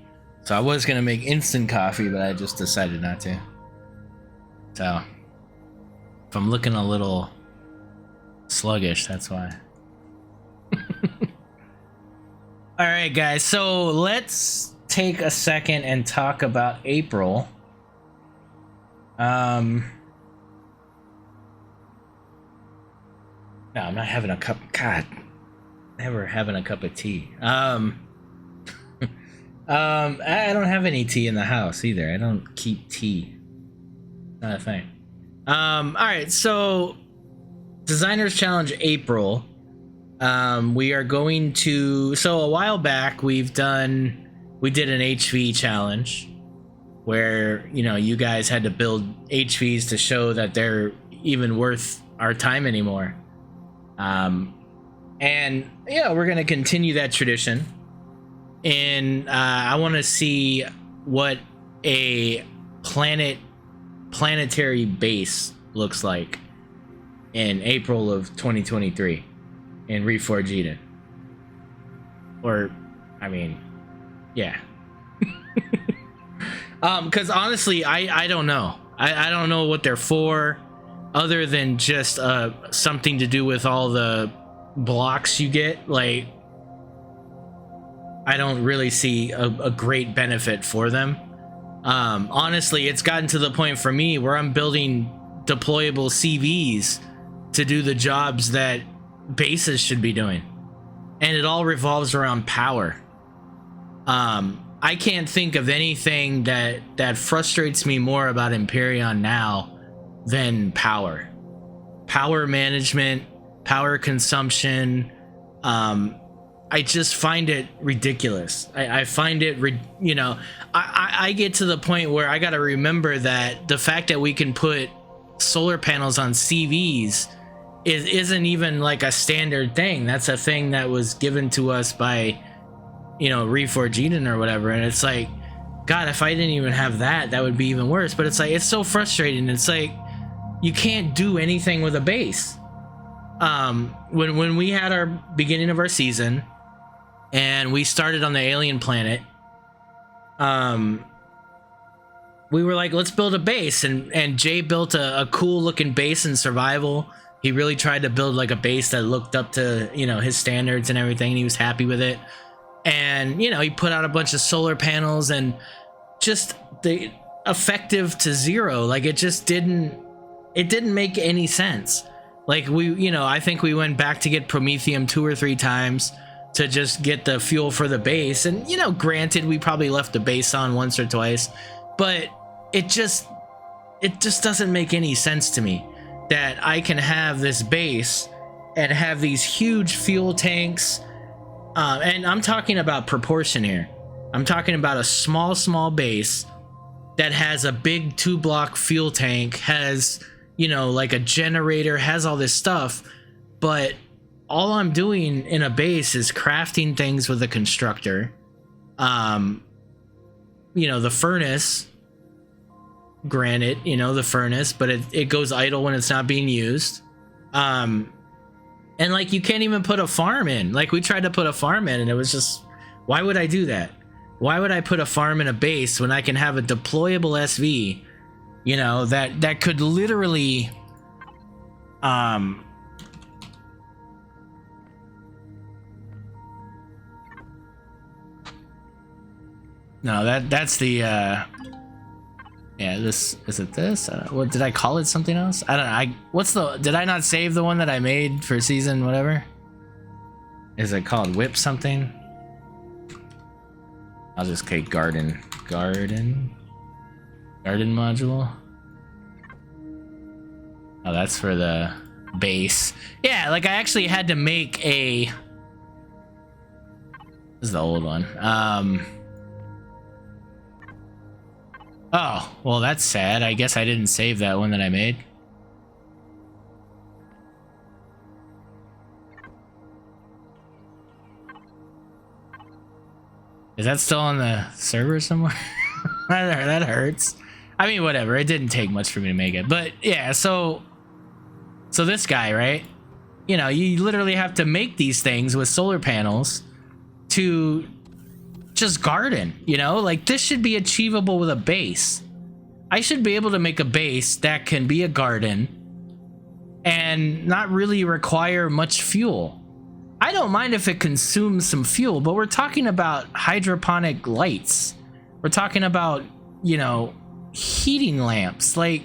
So I was gonna make instant coffee, but I just decided not to. So, if I'm looking a little sluggish, that's why. Alright guys, so let's take a second and talk about April. No, I'm not having a cup. God, never having a cup of tea. I don't have any tea in the house either. I don't keep tea. Not a thing. All right, so Designers Challenge April. We are going to. So a while back, we did an HV challenge where you guys had to build HVs to show that they're even worth our time anymore. And yeah, we're gonna continue that tradition, and I want to see what a planetary base looks like in April of 2023 in Reforge Eden. Or, I mean, yeah. Because honestly, I don't know. I don't know what they're for, other than just something to do with all the blocks you get. Like, I don't really see a great benefit for them. Honestly, it's gotten to the point for me where I'm building deployable CVs to do the jobs that bases should be doing, and it all revolves around power. I can't think of anything that frustrates me more about Empyrion now than power management, power consumption. I just find it ridiculous. I find it, I get to the point where I got to remember that the fact that we can put solar panels on CVs isn't even like a standard thing. That's a thing that was given to us by, Reforge Eden or whatever. And it's like, God, if I didn't even have that would be even worse. But it's like, it's so frustrating. It's like, you can't do anything with a base. When we had our beginning of our season and we started on the alien planet, we were like, let's build a base, and Jay built a cool looking base in survival. He really tried to build like a base that looked up to, you know, his standards and everything, and he was happy with it. And, you know, he put out a bunch of solar panels, and just the effective to zero. Like, it just didn't make any sense. Like, we, you know, I think we went back to get Promethium 2 or 3 times to just get the fuel for the base. And, you know, granted, we probably left the base on once or twice, but it just doesn't make any sense to me that I can have this base and have these huge fuel tanks. And I'm talking about proportion here. I'm talking about a small base that has a big 2-block fuel tank, has, you know, like a generator, has all this stuff, but all I'm doing in a base is crafting things with a constructor. You know, the furnace, granted, you know, the furnace, but it goes idle when it's not being used. And like, you can't even put a farm in. Like, we tried to put a farm in, and it was just, why would I do that? Why would I put a farm in a base when I can have a deployable SV, you know, that could literally no, that's the yeah, this is it. This what did I call it? Something else? I don't know. Did I not save the one that I made for season whatever? Is it called whip something? I'll just take garden module. Oh, that's for the base. Yeah, like, I actually had to make a, this is the old one. Oh, well, that's sad. I guess I didn't save that one that I made. Is that still on the server somewhere? That hurts. I mean, whatever. It didn't take much for me to make it. But yeah, so this guy, right? You know, you literally have to make these things with solar panels to just garden, you know? Like, this should be achievable with a base. I should be able to make a base that can be a garden and not really require much fuel. I don't mind if it consumes some fuel, but we're talking about hydroponic lights. We're talking about, you know, heating lamps. Like,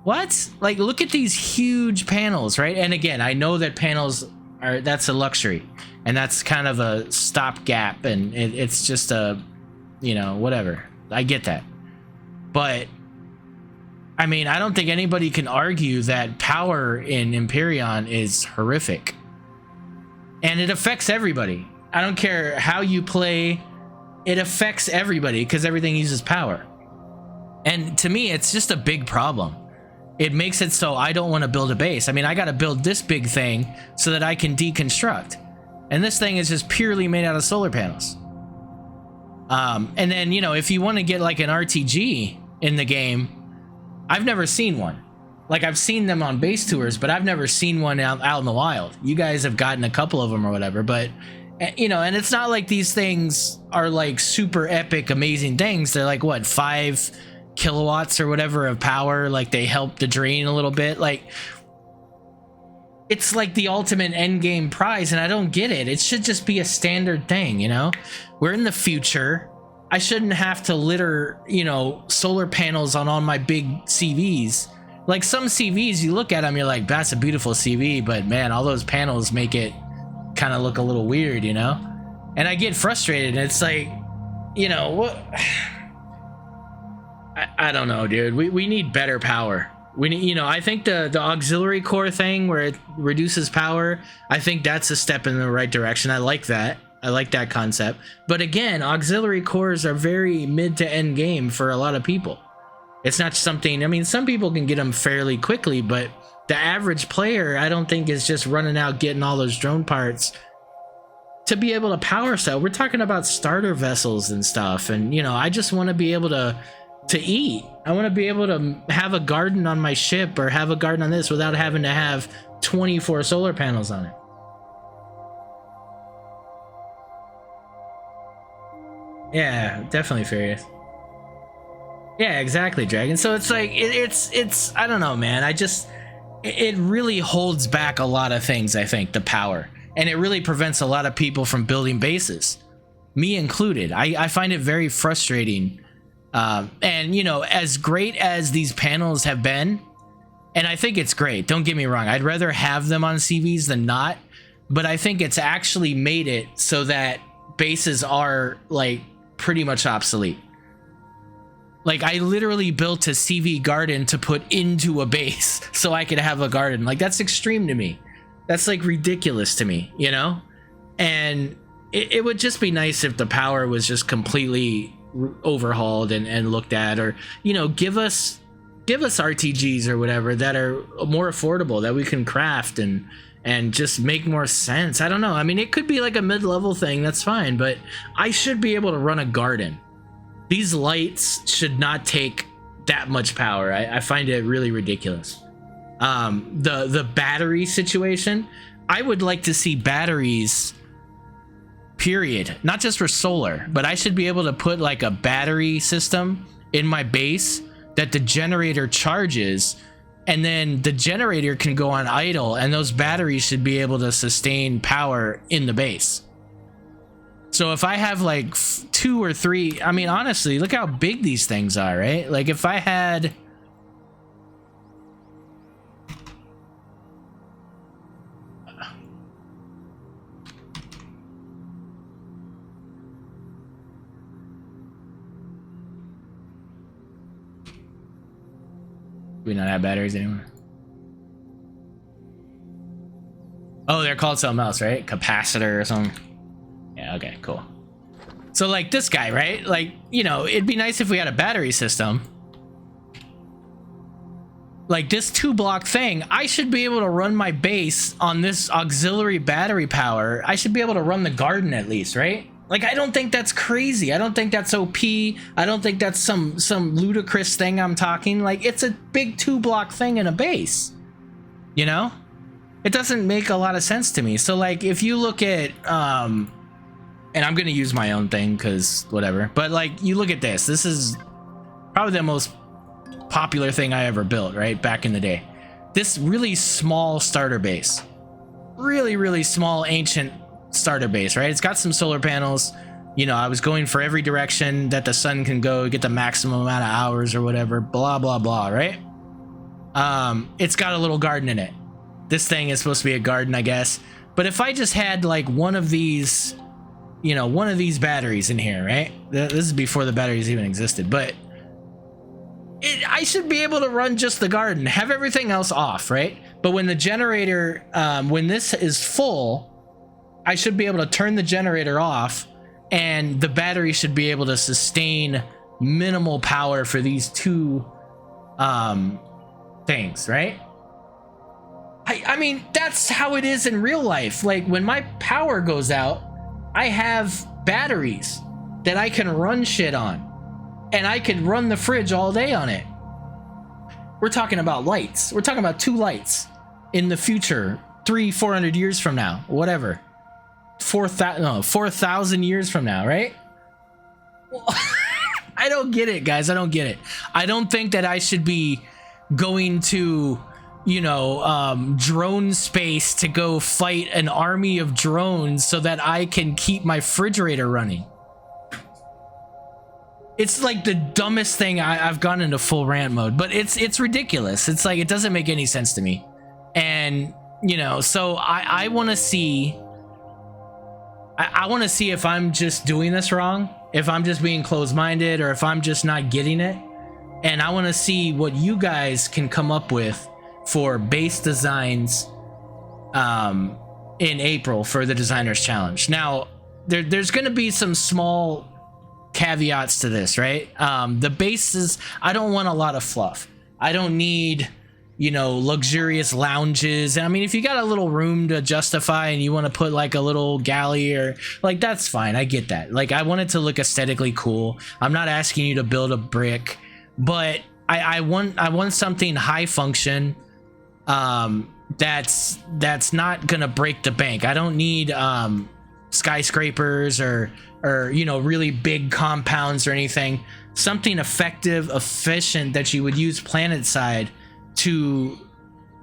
what? Like, look at these huge panels, right? And again, I know that panels are, that's a luxury, and that's kind of a stopgap, and it's just a, you know, whatever. I get that. But I mean, I don't think anybody can argue that power in Empyrion is horrific. And it affects everybody. I don't care how you play, it affects everybody because everything uses power. And to me, it's just a big problem. It makes it so I don't want to build a base. I mean, I got to build this big thing so that I can deconstruct. And this thing is just purely made out of solar panels. And then, you know, if you want to get like an RTG in the game, I've never seen one. Like, I've seen them on base tours, but I've never seen one out in the wild. You guys have gotten a couple of them or whatever, but, you know, and it's not like these things are like super epic, amazing things. They're like, what, 5 kilowatts or whatever of power. Like, they help the drain a little bit. Like, it's like the ultimate end game prize, and I don't get it. It should just be a standard thing, you know? We're in the future. I shouldn't have to litter, you know, solar panels on all my big CVs. Like, some CVs, you look at them, you're like, that's a beautiful CV, but man, all those panels make it kind of look a little weird, you know? And I get frustrated, and it's like, you know, what? I don't know, dude. We need better power. We need, you know, I think the auxiliary core thing where it reduces power, I think that's a step in the right direction. I like that. I like that concept. But again, auxiliary cores are very mid to end game for a lot of people. It's not something, I mean, some people can get them fairly quickly, but the average player, I don't think, is just running out getting all those drone parts to be able to power cell. We're talking about starter vessels and stuff. And, you know, I just want to be able to eat. I want to be able to have a garden on my ship or have a garden on this without having to have 24 solar panels on it. Yeah, definitely furious. Yeah, exactly, Dragon. So it's like it's I don't know, man. It really holds back a lot of things, I think, the power. And it really prevents a lot of people from building bases, me included. I find it very frustrating. And you know, as great as these panels have been, and I think it's great, don't get me wrong, I'd rather have them on CVs than not, but I think it's actually made it so that bases are like pretty much obsolete. Like, I literally built a CV garden to put into a base so I could have a garden. Like, that's extreme to me. That's like ridiculous to me, you know? And it would just be nice if the power was just completely overhauled and looked at, or, you know, give us RTGs or whatever that are more affordable, that we can craft and just make more sense. I don't know. I mean, it could be like a mid-level thing, that's fine, but I should be able to run a garden. These lights should not take that much power. I find it really ridiculous. The battery situation, I would like to see batteries, period. Not just for solar, but I should be able to put like a battery system in my base that the generator charges, and then the generator can go on idle, and those batteries should be able to sustain power in the base. So if I have like 2 or 3, I mean, honestly, look how big these things are, right? Like if I had... Do we not have batteries anymore? Oh, they're called something else, right? Capacitor or something. Yeah, okay, cool. So like this guy, right? Like, you know, it'd be nice if we had a battery system. Like this 2-block thing, I should be able to run my base on this auxiliary battery power. I should be able to run the garden at least, right? Like, I don't think that's crazy. I don't think that's OP. I don't think that's some ludicrous thing I'm talking. Like, it's a big 2-block thing in a base, you know? It doesn't make a lot of sense to me. So like, if you look at, and I'm gonna use my own thing because whatever, but like, you look at this. This is probably the most popular thing I ever built, right? Back in the day. This really small starter base. Really, really small, ancient starter base, right? It's got some solar panels. You know, I was going for every direction that the sun can go, get the maximum amount of hours or whatever, blah, blah, blah, right? It's got a little garden in it. This thing is supposed to be a garden, I guess. But if I just had like one of these, you know, one of these batteries in here, right? This is before the batteries even existed, but I should be able to run just the garden, have everything else off, right? But when the generator, when this is full, I should be able to turn the generator off, and the battery should be able to sustain minimal power for these 2 things, right? I mean, that's how it is in real life. Like, when my power goes out, I have batteries that I can run shit on, and I can run the fridge all day on it. We're talking about lights. We're talking about 2 lights in the future, 300-400 years from now, whatever. 4,000 years from now, right? Well, I don't get it, guys. I don't get it. I don't think that I should be going to, you know, drone space to go fight an army of drones so that I can keep my refrigerator running. It's like the dumbest thing. I've gone into full rant mode, but it's ridiculous. It's like, it doesn't make any sense to me. And, you know, so I want to see... I want to see if I'm just doing this wrong, if I'm just being closed-minded, or if I'm just not getting it. And I want to see what you guys can come up with for base designs in April for the Designers Challenge. Now, there's going to be some small caveats to this, right? The bases, I don't want a lot of fluff. I don't need, you know, luxurious lounges. And I mean, if you got a little room to justify and you want to put like a little galley, or like, that's fine. I get that. Like, I want it to look aesthetically cool. I'm not asking you to build a brick, but I want something high function that's not gonna break the bank. I don't need skyscrapers or you know, really big compounds or anything. Something effective, efficient that you would use planet side to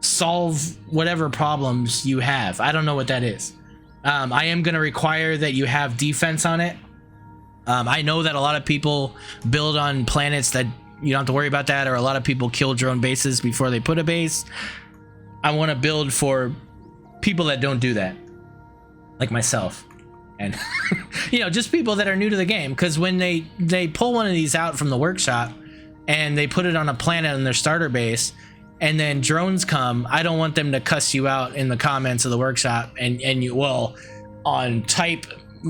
solve whatever problems you have. I don't know what that is. I am going to require that you have defense on it. I know that a lot of people build on planets that you don't have to worry about that, or a lot of people kill drone bases before they put a base. I want to build for people that don't do that, like myself, and you know, just people that are new to the game. Because when they pull one of these out from the workshop and they put it on a planet on their starter base, and then drones come, I don't want them to cuss you out in the comments of the workshop and you, well, on type,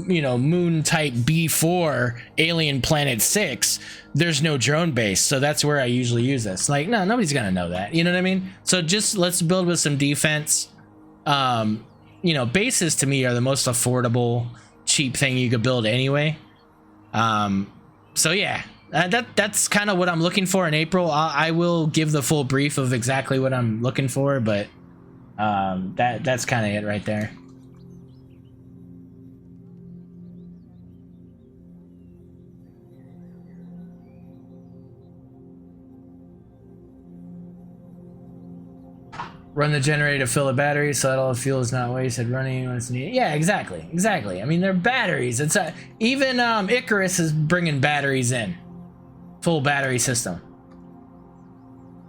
you know, moon type B4 alien planet 6, there's no drone base. So that's where I usually use this. Like, no, nobody's gonna know that, you know what I mean? So just let's build with some defense. You know, bases to me are the most affordable, cheap thing you could build anyway. So yeah, that's kind of what I'm looking for in April. I will give the full brief of exactly what I'm looking for, but that's kind of it right there. Run the generator to fill the battery so that all the fuel is not wasted running when it's needed. Yeah, exactly. I mean, they're batteries. It's even Icarus is bringing batteries in. Full battery system.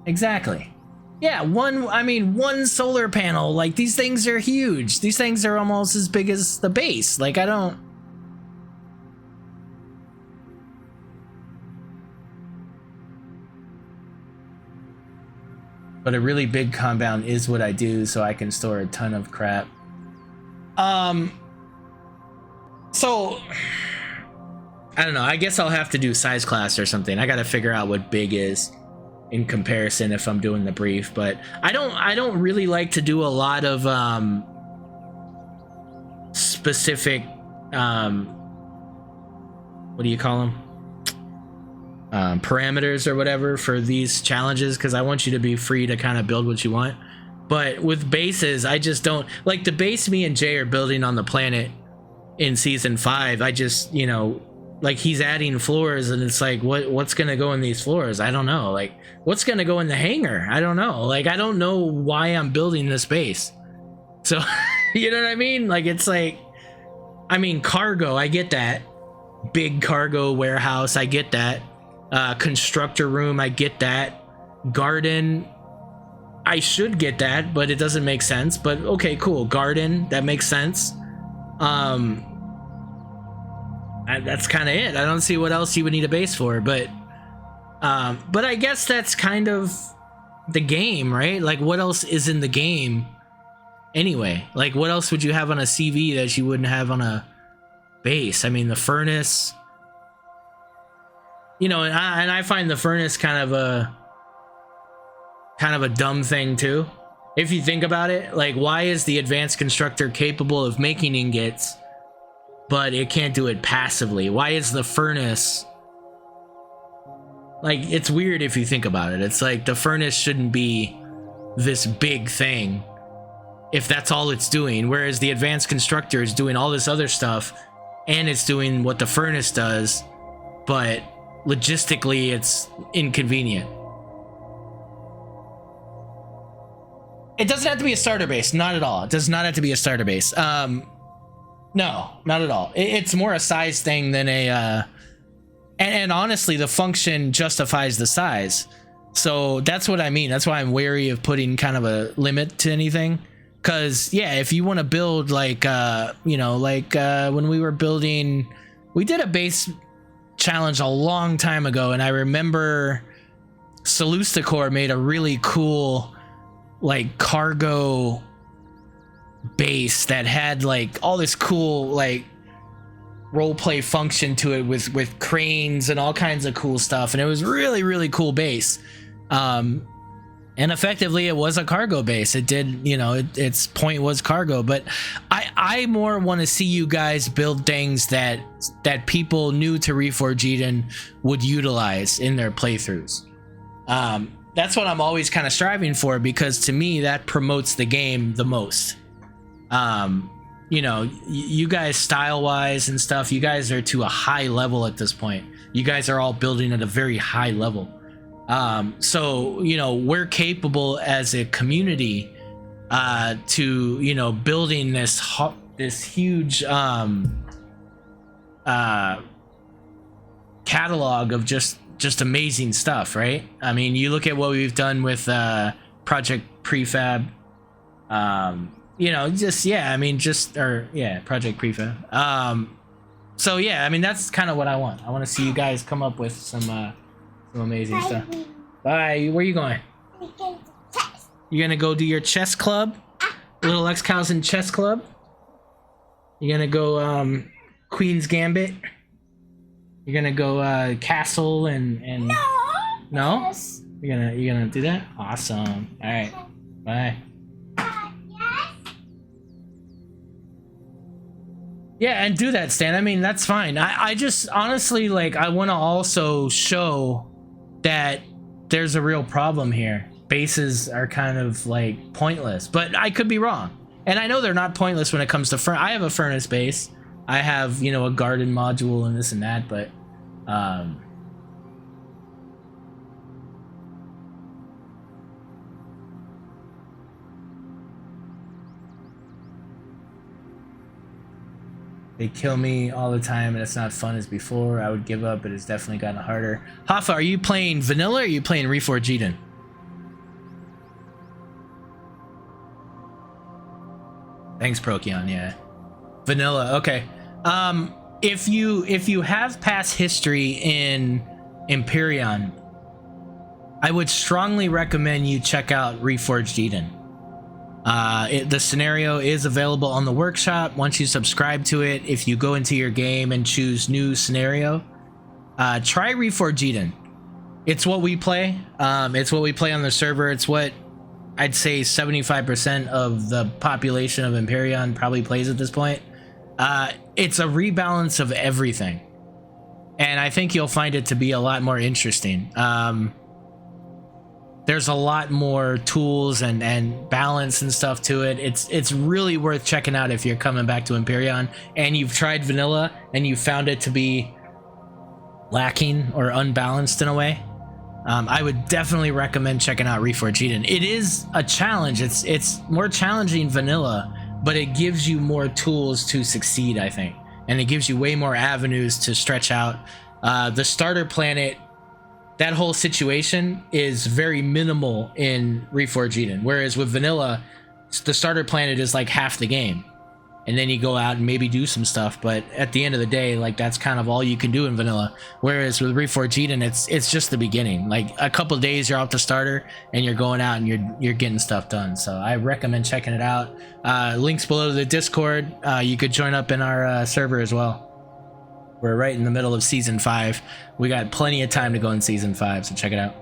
Exactly. Yeah, one solar panel. Like, these things are huge. These things are almost as big as the base. Like, I don't... But a really big compound is what I do, so I can store a ton of crap. So I don't know. I guess I'll have to do size class or something. I got to figure out what big is in comparison if I'm doing the brief. But I don't really like to do a lot of specific what do you call them? Parameters or whatever for these challenges, because I want you to be free to kind of build what you want. But with bases, I just don't like the base me and Jay are building on the planet in season 5. I just, you know, like, he's adding floors and it's like, what's gonna go in these floors? I don't know. Like, what's gonna go in the hangar? I don't know. Like, I don't know why I'm building this base. So you know what I mean? Like, it's like, I mean, cargo, I get that. Big cargo warehouse, I get that. Constructor room, I get that. Garden, I should get that, but it doesn't make sense. But okay, cool. Garden, that makes sense. That's kind of it. I don't see what else you would need a base for, but I guess that's kind of the game, right? Like, what else is in the game anyway? Like, what else would you have on a CV that you wouldn't have on a base? I mean, the furnace, you know, and I find the furnace kind of a dumb thing too. If you think about it, like, why is the advanced constructor capable of making ingots, but it can't do it passively? Why is the furnace, like, it's weird if you think about it. It's like the furnace shouldn't be this big thing if that's all it's doing, whereas the advanced constructor is doing all this other stuff and it's doing what the furnace does, but logistically it's inconvenient. It doesn't have to be a starter base, not at all. It does not have to be a starter base. No, not at all. It's more a size thing than a and honestly, the function justifies the size. So that's what I mean. That's why I'm wary of putting kind of a limit to anything. Because yeah, if you want to build like you know, like when we were building, we did a base challenge a long time ago, and I remember Salustacor made a really cool like cargo base that had like all this cool like role play function to it with cranes and all kinds of cool stuff, and it was really cool base. And effectively it was a cargo base. It did, you know, its point was cargo, but I more want to see you guys build things that people new to Reforged Eden would utilize in their playthroughs. That's what I'm always kind of striving for, because to me that promotes the game the most. You you know, you guys style wise and stuff, you guys are to a high level at this point. You guys are all building at a very high level. So, you know, we're capable as a community to, you know, building this huge catalog of just amazing stuff, right? I mean, you look at what we've done with Project Prefab, you know, just Project Prefab. So yeah, I mean, that's kind of what I want. I want to see you guys come up with some amazing stuff. Bye. Where are you going? You gonna go do your chess club? Little X-Calzen chess club? You gonna go Queen's Gambit? You're gonna go castle and no? Yes. You're gonna do that? Awesome. All right. Bye. Yes. Yeah, and do that, Stan. I mean, that's fine. I just honestly, like, I want to also show that there's a real problem here. Bases are kind of like pointless, but I could be wrong. And I know they're not pointless when it comes to I have a furnace base. I have, you know, a garden module and this and that, but they kill me all the time and it's not fun as before. I would give up, but it's definitely gotten harder. Hoffa, are you playing vanilla or are you playing Reforged Eden? Thanks, Procyon. Yeah, vanilla. Okay. If you have past history in Empyrion, I would strongly recommend you check out Reforged Eden. The scenario is available on the workshop. Once you subscribe to it, if you go into your game and choose new scenario, try Reforged Eden. It's what we play. It's what we play on the server. It's what I'd say 75% of the population of Empyrion probably plays at this point. It's a rebalance of everything, and I think you'll find it to be a lot more interesting. There's a lot more tools and balance and stuff to it. It's really worth checking out if you're coming back to Empyrion and you've tried vanilla and you found it to be lacking or unbalanced in a way. I would definitely recommend checking out Reforged Eden. It is a challenge. It's more challenging vanilla, but it gives you more tools to succeed, I think. And it gives you way more avenues to stretch out. The starter planet, that whole situation is very minimal in Reforged Eden. Whereas with vanilla, the starter planet is like half the game. And then you go out and maybe do some stuff, but at the end of the day, like, that's kind of all you can do in vanilla. Whereas with Reforged Eden, it's just the beginning. Like, a couple of days you're off the starter and you're going out and you're getting stuff done. So I recommend checking it out. Links below to the Discord. You could join up in our server as well. We're right in the middle of season 5. We got plenty of time to go in season 5, so check it out.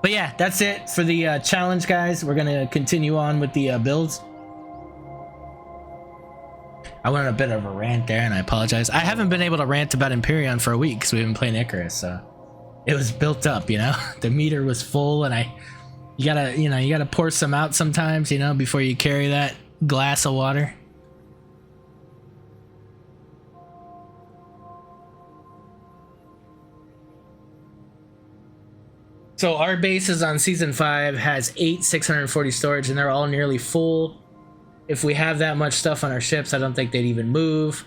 But yeah, that's it for the challenge, guys. We're gonna continue on with the builds. I went on a bit of a rant there, and I apologize. I haven't been able to rant about Empyrion for a week because we've been playing Icarus, so it was built up, you know. The meter was full, and you gotta pour some out sometimes, you know, before you carry that glass of water. So our bases on season 5 has 8 640 storage, and they're all nearly full. If we have that much stuff on our ships, I don't think they'd even move.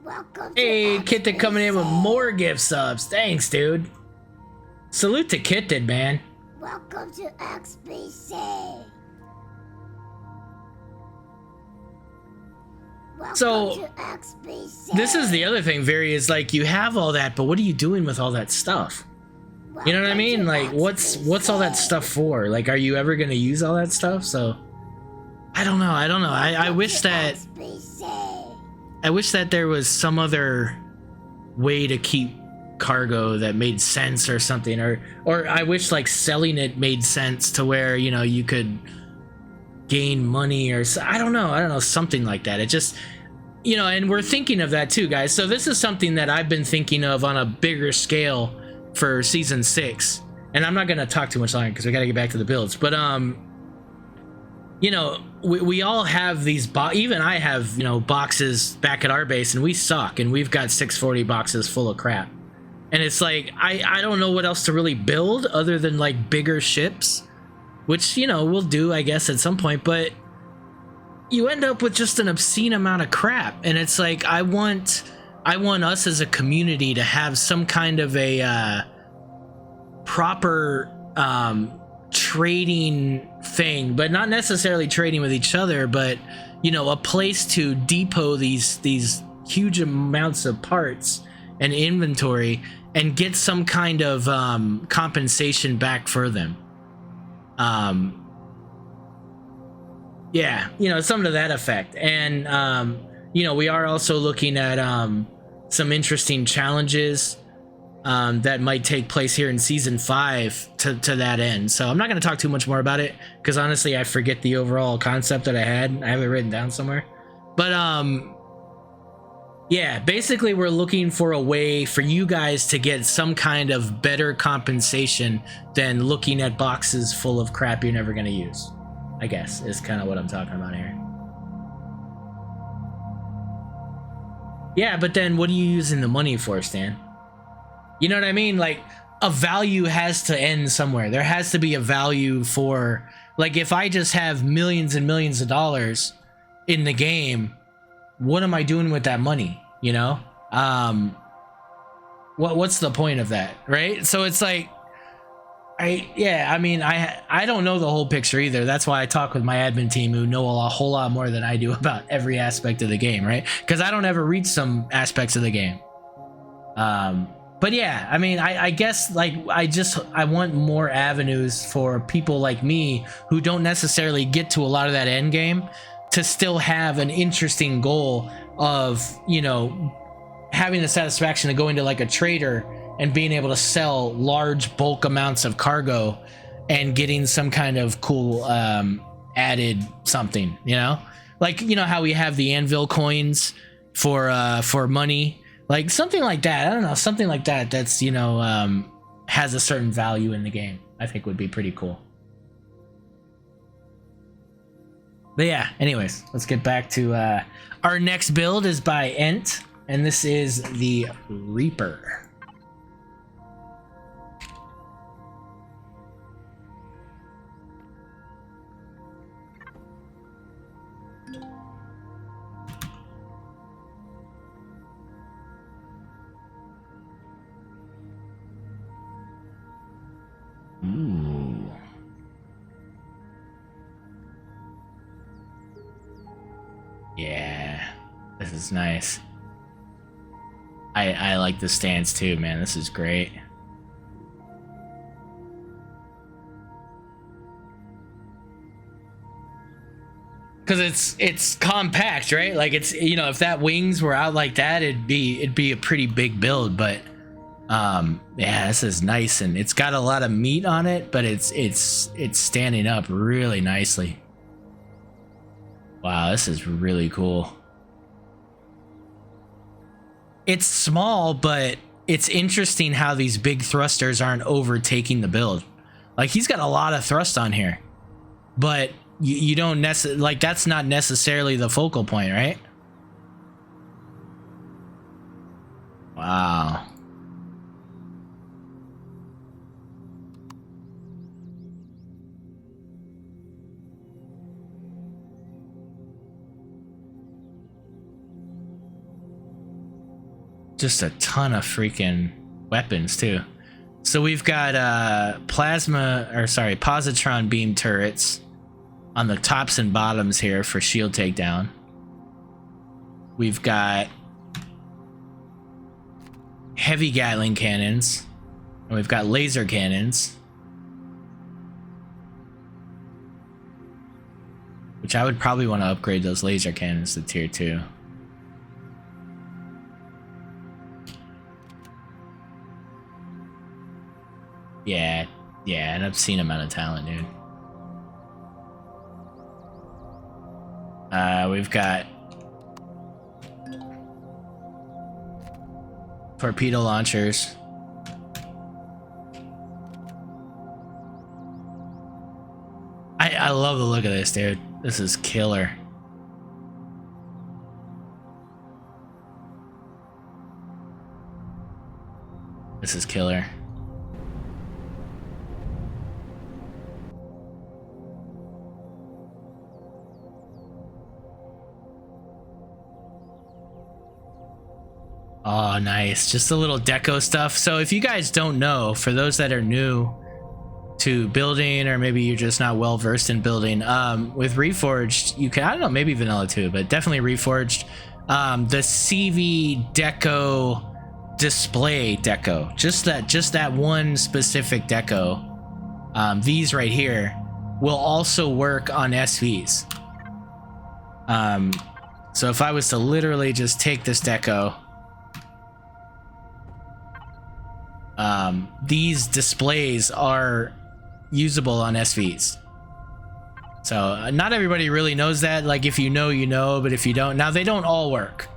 Welcome Hey, to Kitted coming in with more gift subs. Thanks, dude. Salute to Kitted, man. Welcome to XBC. Welcome So, to XBC. this is the other thing, Very, is like, you have all that, but what are you doing with all that stuff? You know what I mean? Like, what's all that stuff for? Like, are you ever gonna use all that stuff? So, I don't know. I wish that there was some other way to keep cargo that made sense or something, or I wish like selling it made sense to where, you know, you could gain money, or I don't know, something like that. It just, you know, and we're thinking of that too, guys. So this is something that I've been thinking of on a bigger scale for season 6, and I'm not gonna talk too much longer because we gotta get back to the builds, but you know, we all have these even I have, you know, boxes back at our base, and we suck, and we've got 640 boxes full of crap. And it's like, I don't know what else to really build other than like bigger ships, which, you know, we'll do, I guess, at some point, but you end up with just an obscene amount of crap. And it's like, I want us as a community to have some kind of a proper trading thing, but not necessarily trading with each other, but, you know, a place to depot these huge amounts of parts and inventory and get some kind of compensation back for them. Yeah, you know, something to that effect. And you know, we are also looking at some interesting challenges that might take place here in season 5 to that end. So I'm not going to talk too much more about it, because honestly I forget the overall concept that I had. I have it written down somewhere, but yeah, basically we're looking for a way for you guys to get some kind of better compensation than looking at boxes full of crap you're never going to use, I guess, is kind of what I'm talking about here. Yeah, but then what are you using the money for, Stan? You know what I mean? Like, a value has to end somewhere. There has to be a value for, like, if I just have millions and millions of dollars in the game, what am I doing with that money? You know? What's the point of that, right? So it's like, I mean, I don't know the whole picture either. That's why I talk with my admin team, who know a whole lot more than I do about every aspect of the game, right? Because I don't ever reach some aspects of the game. But yeah, I mean, I guess, like, I want more avenues for people like me who don't necessarily get to a lot of that end game to still have an interesting goal of, you know, having the satisfaction of going to like a trader and being able to sell large bulk amounts of cargo and getting some kind of cool added something, you know? Like, you know how we have the anvil coins for money? Like something like that. I don't know, something like that that's, you know, has a certain value in the game, I think would be pretty cool. But yeah, anyways, let's get back to our next build is by Ent, and this is the Reaper. Ooh. Yeah, this is nice. I like the stance too, man. This is great. Because it's compact, right? Like, it's, you know, if that wings were out like that, it'd be a pretty big build. But yeah, this is nice, and it's got a lot of meat on it, but it's standing up really nicely. Wow, this is really cool. It's small, but it's interesting how these big thrusters aren't overtaking the build. Like, he's got a lot of thrust on here, but you don't necessarily, like, that's not necessarily the focal point, right? Wow. Just a ton of freaking weapons too. So we've got positron beam turrets on the tops and bottoms here for shield takedown. We've got heavy Gatling cannons, and we've got laser cannons, which I would probably want to upgrade those laser cannons to tier 2. Yeah, an obscene amount of talent, dude. We've got torpedo launchers. I love the look of this, dude. This is killer. This is killer. Oh, nice. Just a little deco stuff. So if you guys don't know, for those that are new to building, or maybe you're just not well versed in building, with Reforged, you can, I don't know, maybe Vanilla too, but definitely Reforged, the CV deco display deco, just that one specific deco, these right here will also work on SVs. So if I was to literally just take this deco, these displays are usable on SVs. So not everybody really knows that. Like, if you know, you know, but if you don't, now they don't all work,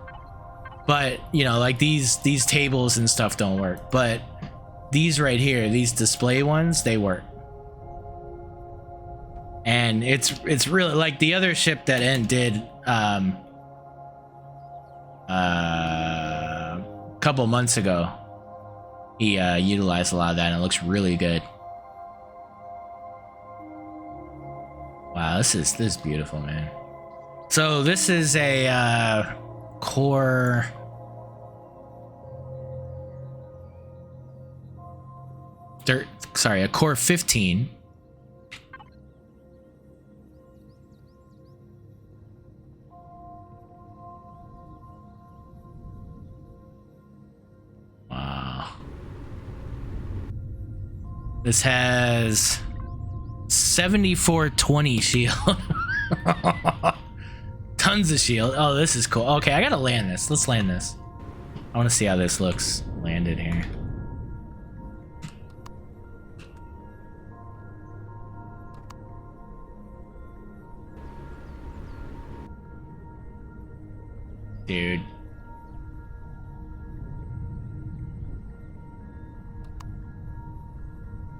but you know, like these tables and stuff don't work, but these right here, these display ones, they work. And it's really like the other ship that Ent did a couple months ago. He utilized a lot of that, and it looks really good. Wow, this is beautiful, man. So this is a core. A core 15. Wow. This has 7420 shield. Tons of shield. Oh, this is cool. Okay, I gotta land this. Let's land this. I want to see how this looks landed here. Dude.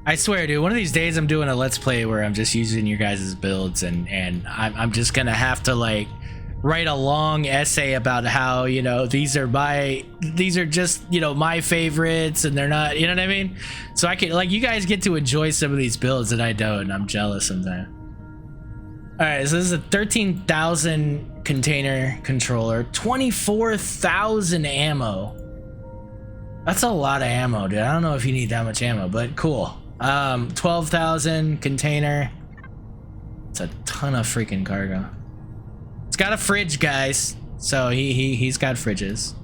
I swear, dude, one of these days I'm doing a let's play where I'm just using your guys' builds, and I'm just gonna have to like write a long essay about how, you know, these are just, you know, my favorites, and they're not, you know what I mean? So I can, like, you guys get to enjoy some of these builds that I don't, and I'm jealous sometimes. All right, so this is a 13,000 container controller, 24,000 ammo. That's a lot of ammo, dude. I don't know if you need that much ammo, but cool. 12,000 container. It's a ton of freaking cargo. It's got a fridge, guys. So he's got fridges.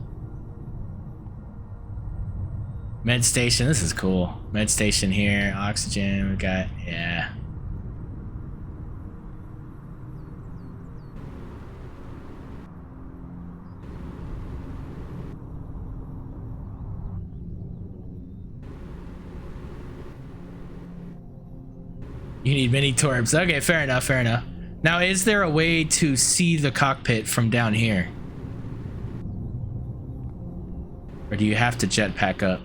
Med station. This is cool. Med station here. Oxygen. We got, yeah. You need mini torps. Okay, fair enough, fair enough. Now, is there a way to see the cockpit from down here? Or do you have to jetpack up?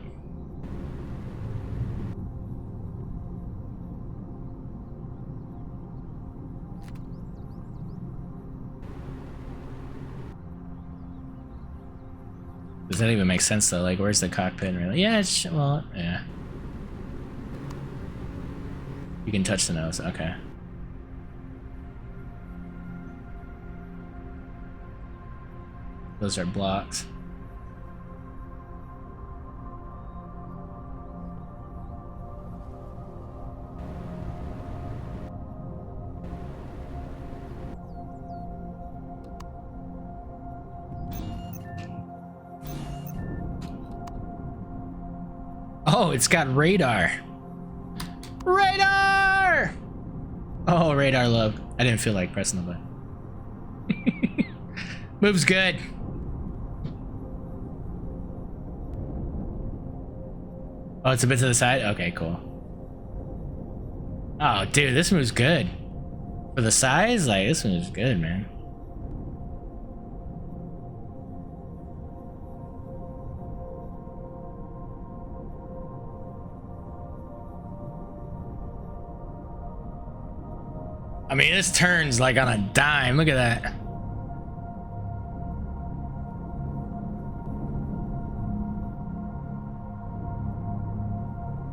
Does that even make sense though? Like, where's the cockpit? Really? Yeah, well, yeah. You can touch the nose, okay. Those are blocks. Oh, it's got radar. Radar! Oh, radar love. I didn't feel like pressing the button. Moves good. Oh, it's a bit to the side? Okay, cool. Oh, dude, this moves good. For the size, like, this moves good, man. I mean, this turns like on a dime. Look at that.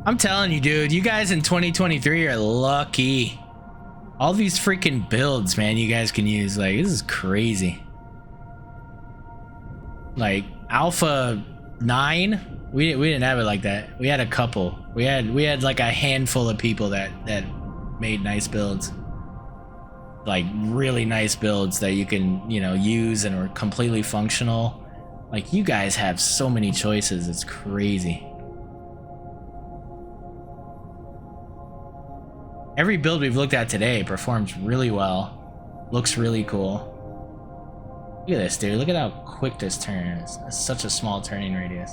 I'm telling you, dude, you guys in 2023 are lucky. All these freaking builds, man, you guys can use. Like, this is crazy. Like, Alpha 9, we didn't have it like that. We had a couple. We had like a handful of people that made nice builds. Like, really nice builds that you can, you know, use and are completely functional. Like, you guys have so many choices. It's crazy. Every build we've looked at today performs really well. Looks really cool. Look at this, dude. Look at how quick this turns. It's such a small turning radius.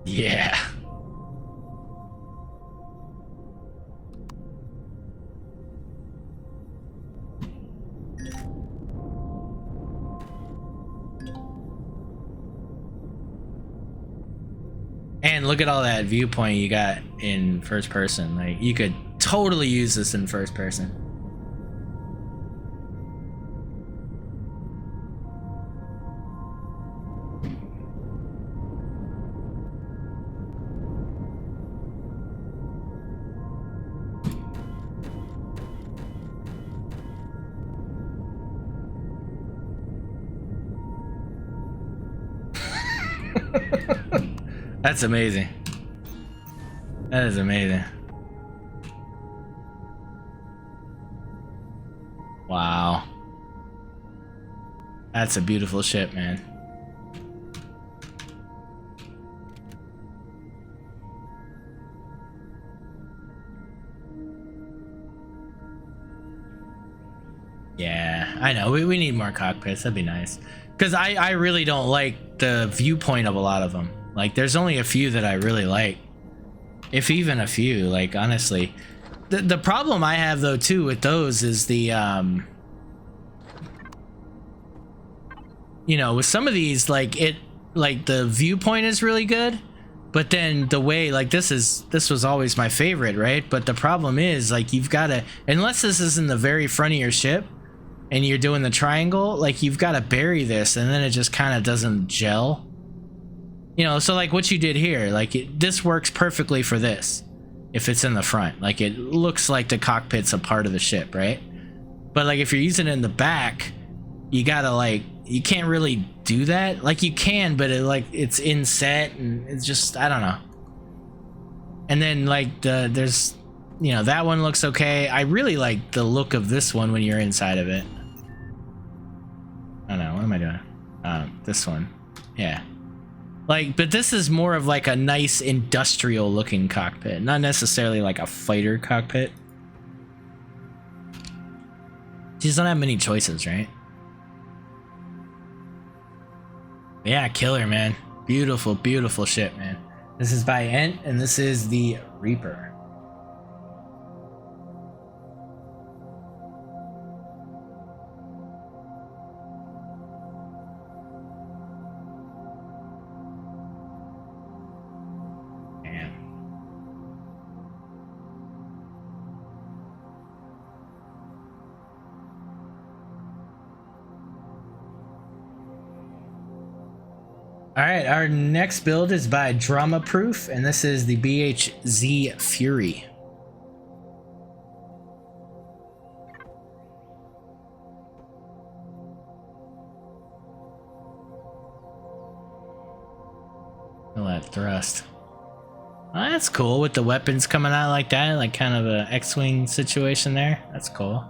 Yeah. And look at all that viewpoint you got in first person. Like, you could totally use this in first person. That's amazing. That is amazing. Wow. That's a beautiful ship, man. Yeah, I know. We need more cockpits. That'd be nice. Because I really don't like the viewpoint of a lot of them. Like, there's only a few that I really like. If even a few, like, honestly. The problem I have, though, too, with those is the, you know, with some of these, like, the viewpoint is really good. But then the way, like, this was always my favorite, right? But the problem is, like, you've got to, unless this is in the very front of your ship, and you're doing the triangle, like, you've got to bury this, and then it just kind of doesn't gel. You know, so like what you did here, like, this works perfectly for this. If it's in the front, like, it looks like the cockpit's a part of the ship, right? But like, if you're using it in the back, you gotta, like, you can't really do that. Like, you can, but it, like, it's inset, and it's just, I don't know. And then, like, there's, you know, that one looks okay. I really like the look of this one when you're inside of it. I don't know, what am I doing? This one. Yeah. Like, but this is more of like a nice industrial looking cockpit, not necessarily like a fighter cockpit. You just don't have many choices, right? Yeah, killer, man. Beautiful, beautiful ship, man. This is by Ent, and this is the Reaper. Alright, our next build is by Drama Proof, and this is the BHZ Fury. Feel that thrust. Oh, that's cool, with the weapons coming out like that, like kind of a X-Wing situation there. That's cool.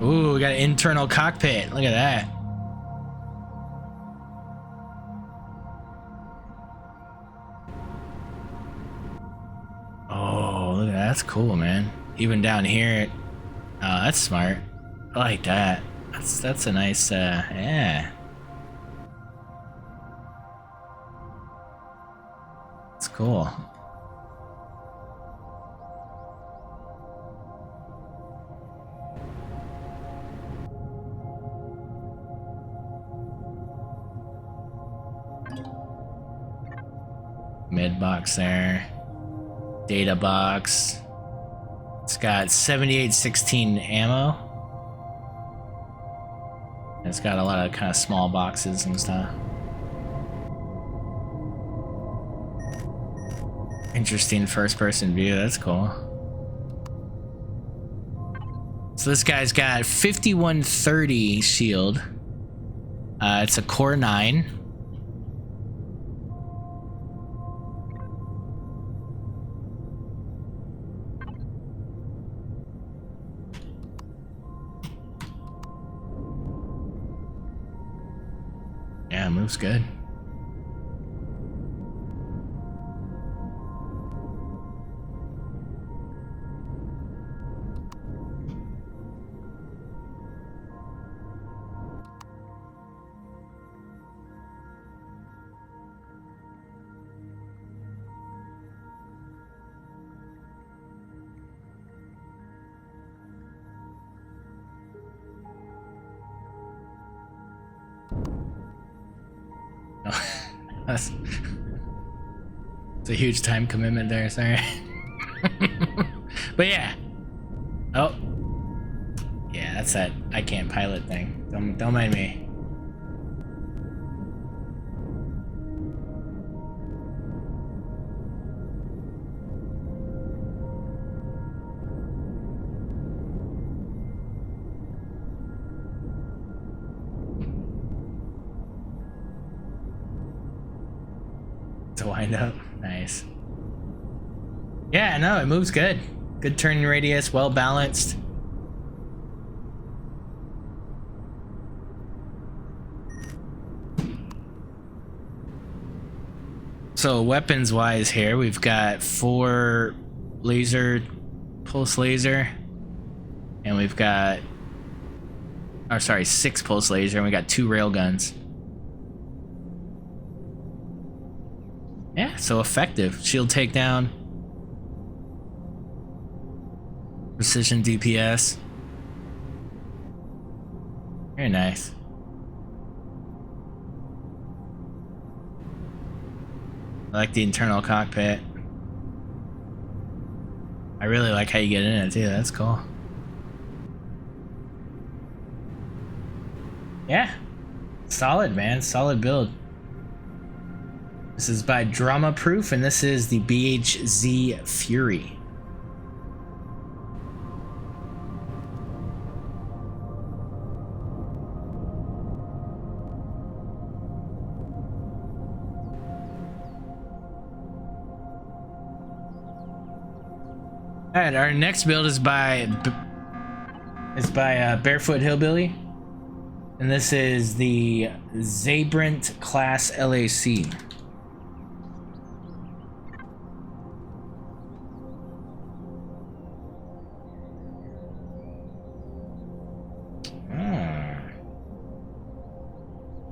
Ooh, we got an internal cockpit. Look at that. Oh, look at that. That's cool, man. Even down here. Oh, that's smart. I like that. That's a nice, yeah. It's cool. Mid box there. Data box. It's got 7816 ammo. It's got a lot of kind of small boxes and stuff. Interesting first person view, that's cool. So this guy's got 5130 shield. It's a core 9. Yeah, moves good. It's a huge time commitment there, sorry. But yeah. Oh. Yeah, that's that I can't pilot thing. Don't mind me. To wind up. Nice. Yeah, no, it moves good. Good turning radius, well balanced. So weapons wise here, we've got 4 laser, pulse laser, and we've got, or sorry, 6 pulse laser, and we got 2 railguns. Yeah, so effective. Shield takedown. Precision DPS. Very nice. I like the internal cockpit. I really like how you get in it too, that's cool. Yeah. Solid, man. Solid build. This is by Drama Proof, and this is the BHZ Fury. All right, our next build is by Barefoot Hillbilly, and this is the Zabrant class LAC.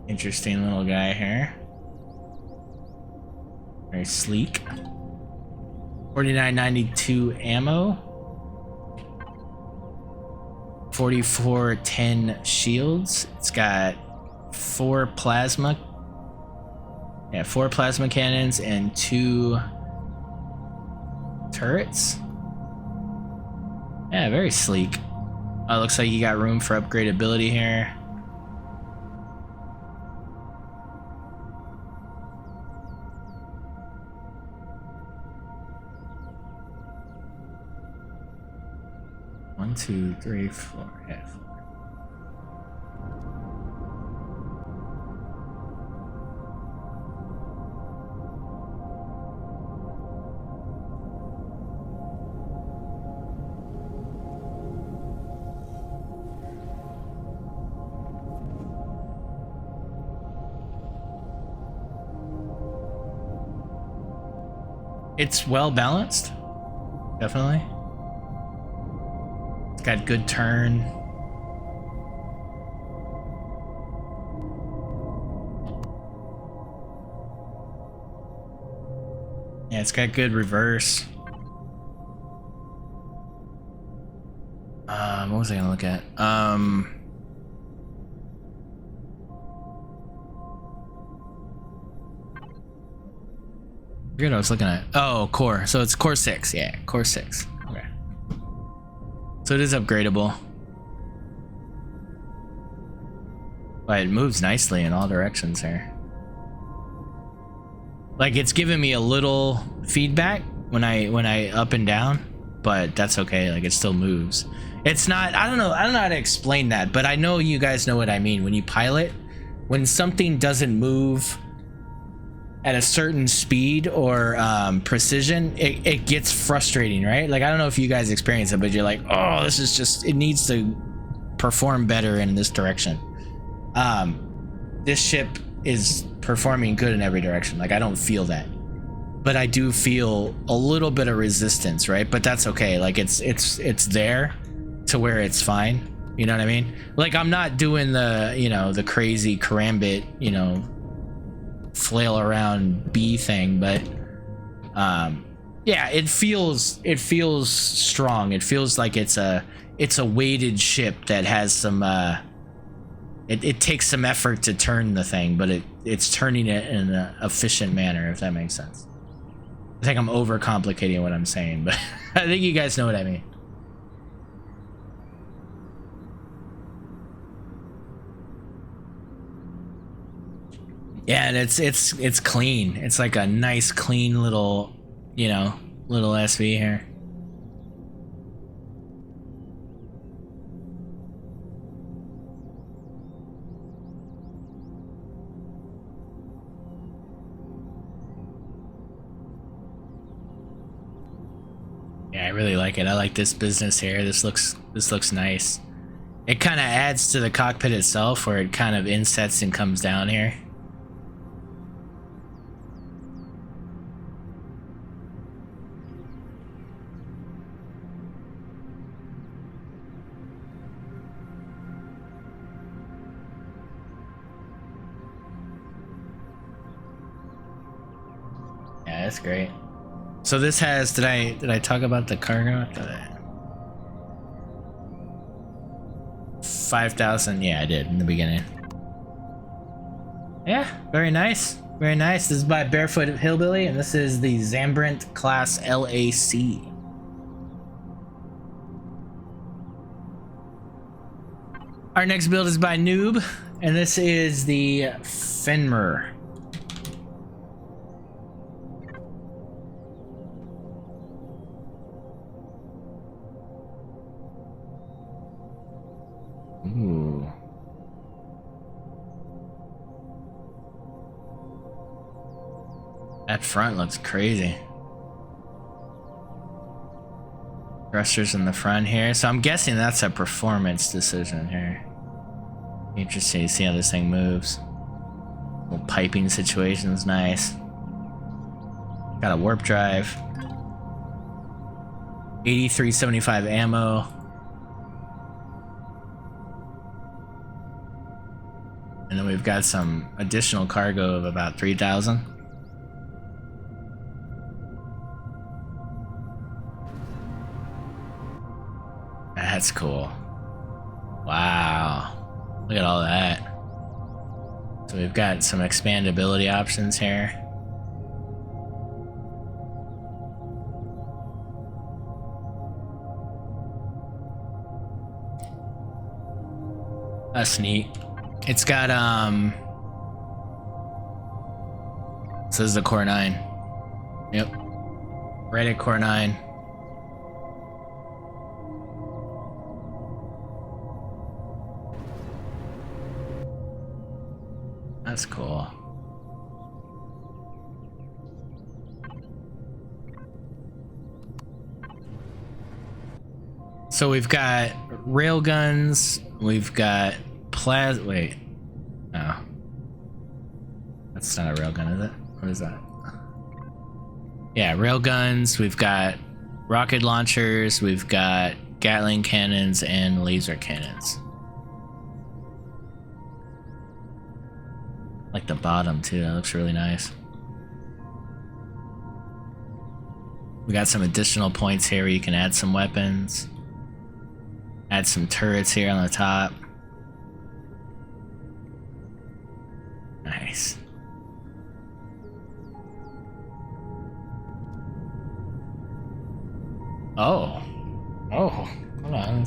Interesting little guy here. Very sleek. 4992 ammo. 4410 shields. It's got 4 plasma. Yeah, 4 plasma cannons and 2 turrets. Yeah, very sleek. Oh, looks like you got room for upgradability here. One, two, three, four. Yeah, 4. It's well balanced, definitely. It's got good turn. Yeah, it's got good reverse. What was I gonna look at? Forget what I was looking at. Oh, core. So it's core 6. Yeah, core 6. Okay. So it is upgradable. But it moves nicely in all directions here. Like, it's giving me a little feedback when I up and down, but that's okay. Like, it still moves. It's not, I don't know how to explain that, but I know you guys know what I mean. When you pilot, when something doesn't move at a certain speed or precision, it gets frustrating, right? Like, I don't know if you guys experience it, but you're like, oh, this is just, it needs to perform better in this direction. This ship is performing good in every direction. Like, I don't feel that, but I do feel a little bit of resistance, right? But that's okay. Like, it's there to where it's fine. You know what I mean? Like, I'm not doing the, you know, the crazy karambit, you know, flail around bee thing, but yeah, it feels strong. It feels like it's a weighted ship that has some it takes some effort to turn the thing, but it's turning it in an efficient manner, if that makes sense. I think I'm overcomplicating what I'm saying, but I think you guys know what I mean. Yeah, and it's clean. It's like a nice, clean little, you know, little SV here. Yeah, I really like it. I like this business here. This looks nice. It kind of adds to the cockpit itself, where it kind of insets and comes down here. Yeah, that's great. So this has, did I talk about the cargo? 5,000, yeah, I did in the beginning. Yeah, very nice. Very nice. This is by Barefoot Hillbilly, and this is the Zabrant class LAC. Our next build is by Noob, and this is the Fenmer. Ooh. That front looks crazy. Thrusters in the front here. So I'm guessing that's a performance decision here. Interesting to see how this thing moves. Little piping situation's nice. Got a warp drive. 8375 ammo. And then we've got some additional cargo of about 3,000. That's cool. Wow. Look at all that. So we've got some expandability options here. That's neat. It's got so this is the core 9. Yep. Right at core 9. That's cool. So we've got railguns, we've got wait. No. That's not a railgun, is it? What is that? Yeah, railguns, we've got rocket launchers, we've got Gatling cannons and laser cannons. Like the bottom too, that looks really nice. We got some additional points here where you can add some weapons. Add some turrets here on the top. Nice. Oh. Oh. Hold on.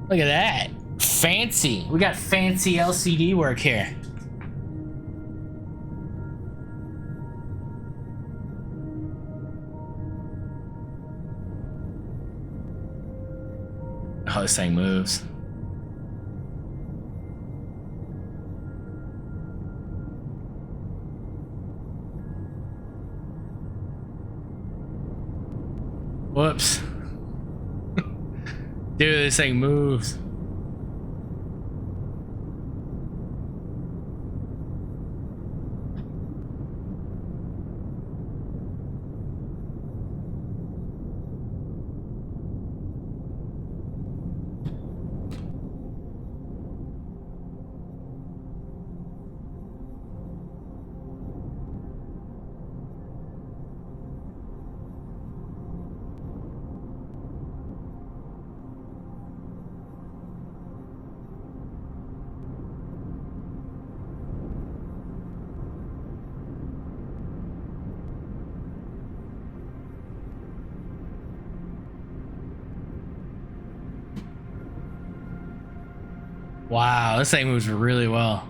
Look at that. Fancy. We got fancy LCD work here. Oh, this thing moves. Whoops. Dude, this thing moves. Wow, this thing moves really well.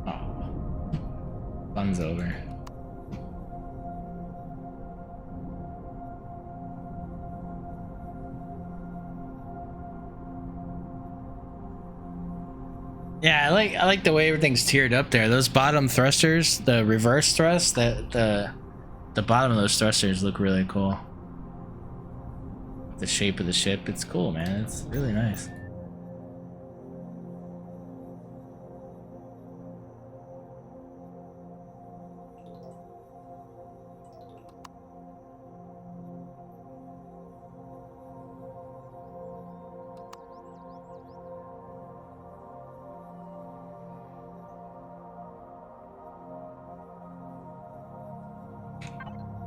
Oh, fun's over. Yeah, I like the way everything's tiered up there. Those bottom thrusters, the reverse thrust, the bottom of those thrusters look really cool. The shape of the ship, it's cool, man. It's really nice.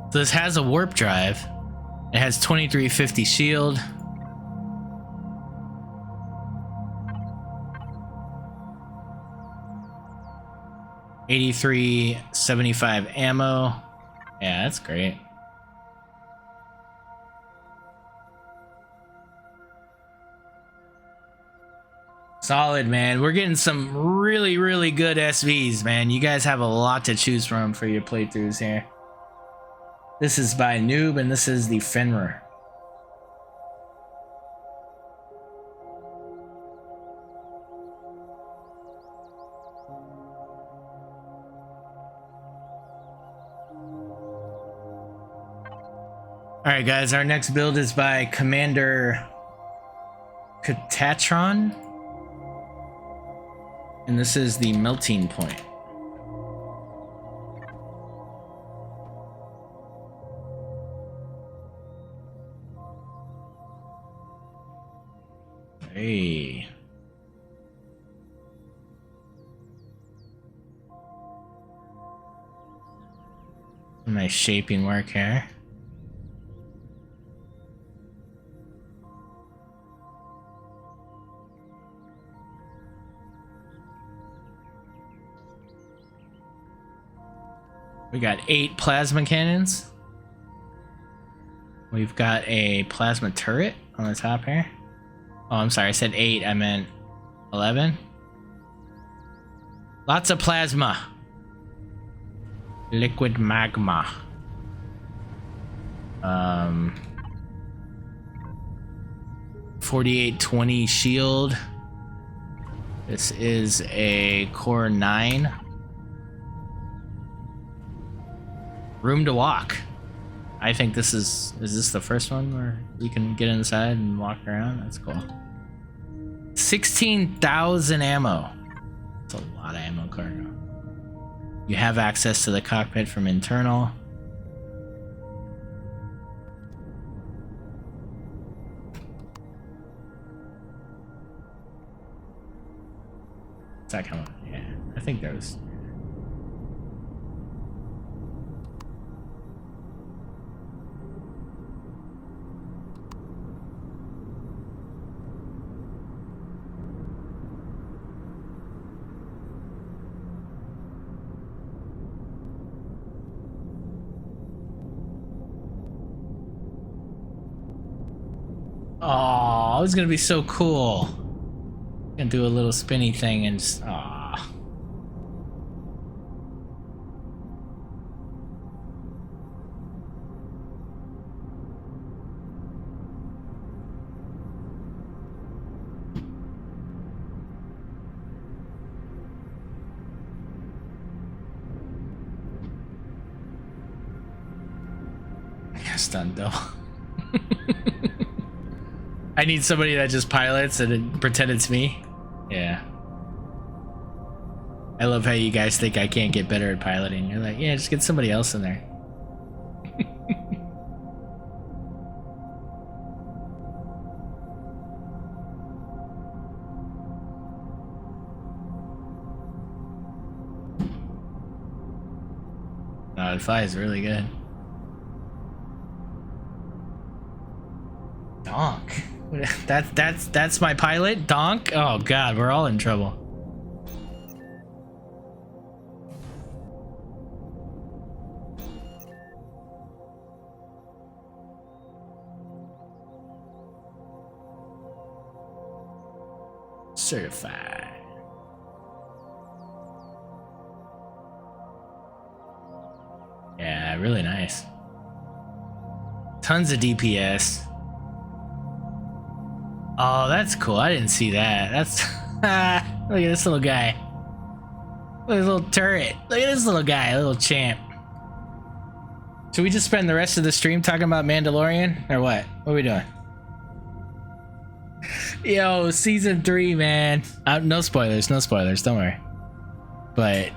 So this has a warp drive. It has 2350 shield. $83.75 ammo. Yeah, that's great. Solid, man. We're getting some really, really good SVs, man. You guys have a lot to choose from for your playthroughs here. This is by Noob, and this is the Fenmer. Alright guys, our next build is by Commander Katatron. And this is the melting point. Hey. Nice shaping work here. We got 8 plasma cannons. We've got a plasma turret on the top here. Oh, I'm sorry, I said 8, I meant 11. Lots of plasma. Liquid magma. 4820 shield. This is a core 9. Room to walk. I think this is this the first one where you can get inside and walk around? That's cool. 16,000 ammo. That's a lot of ammo cargo. You have access to the cockpit from internal. Is that coming? Yeah, I think those. Oh, it was gonna be so cool. Gonna do a little spinny thing and just, aw. Stunt double. I need somebody that just pilots and then pretend it's me. Yeah. I love how you guys think I can't get better at piloting. You're like, yeah, just get somebody else in there. No, it flies really good. Donk. That's my pilot, Donk. Oh god, we're all in trouble. Certified. Yeah, really nice. Tons of DPS. Oh, that's cool. I didn't see that. That's look at this little guy. Look at this little turret. Look at this little guy, little champ. Should we just spend the rest of the stream talking about Mandalorian or what? What are we doing? Yo, season 3, man. No spoilers, no spoilers. Don't worry. But,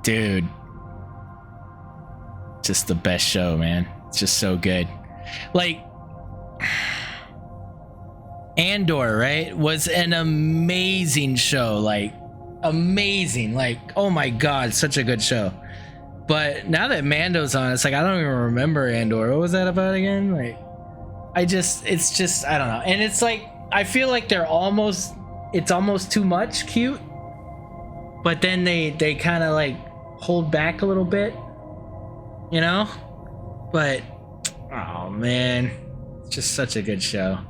dude, just the best show, man. It's just so good. Like, Andor, right, was an amazing show. Like, amazing. Like, oh my god, such a good show. But now that Mando's on, it's like I don't even remember Andor. What was that about again? Like, it's just I don't know. And it's like I feel like it's almost too much cute. But then they kind of like hold back a little bit, you know? But oh man, it's just such a good show.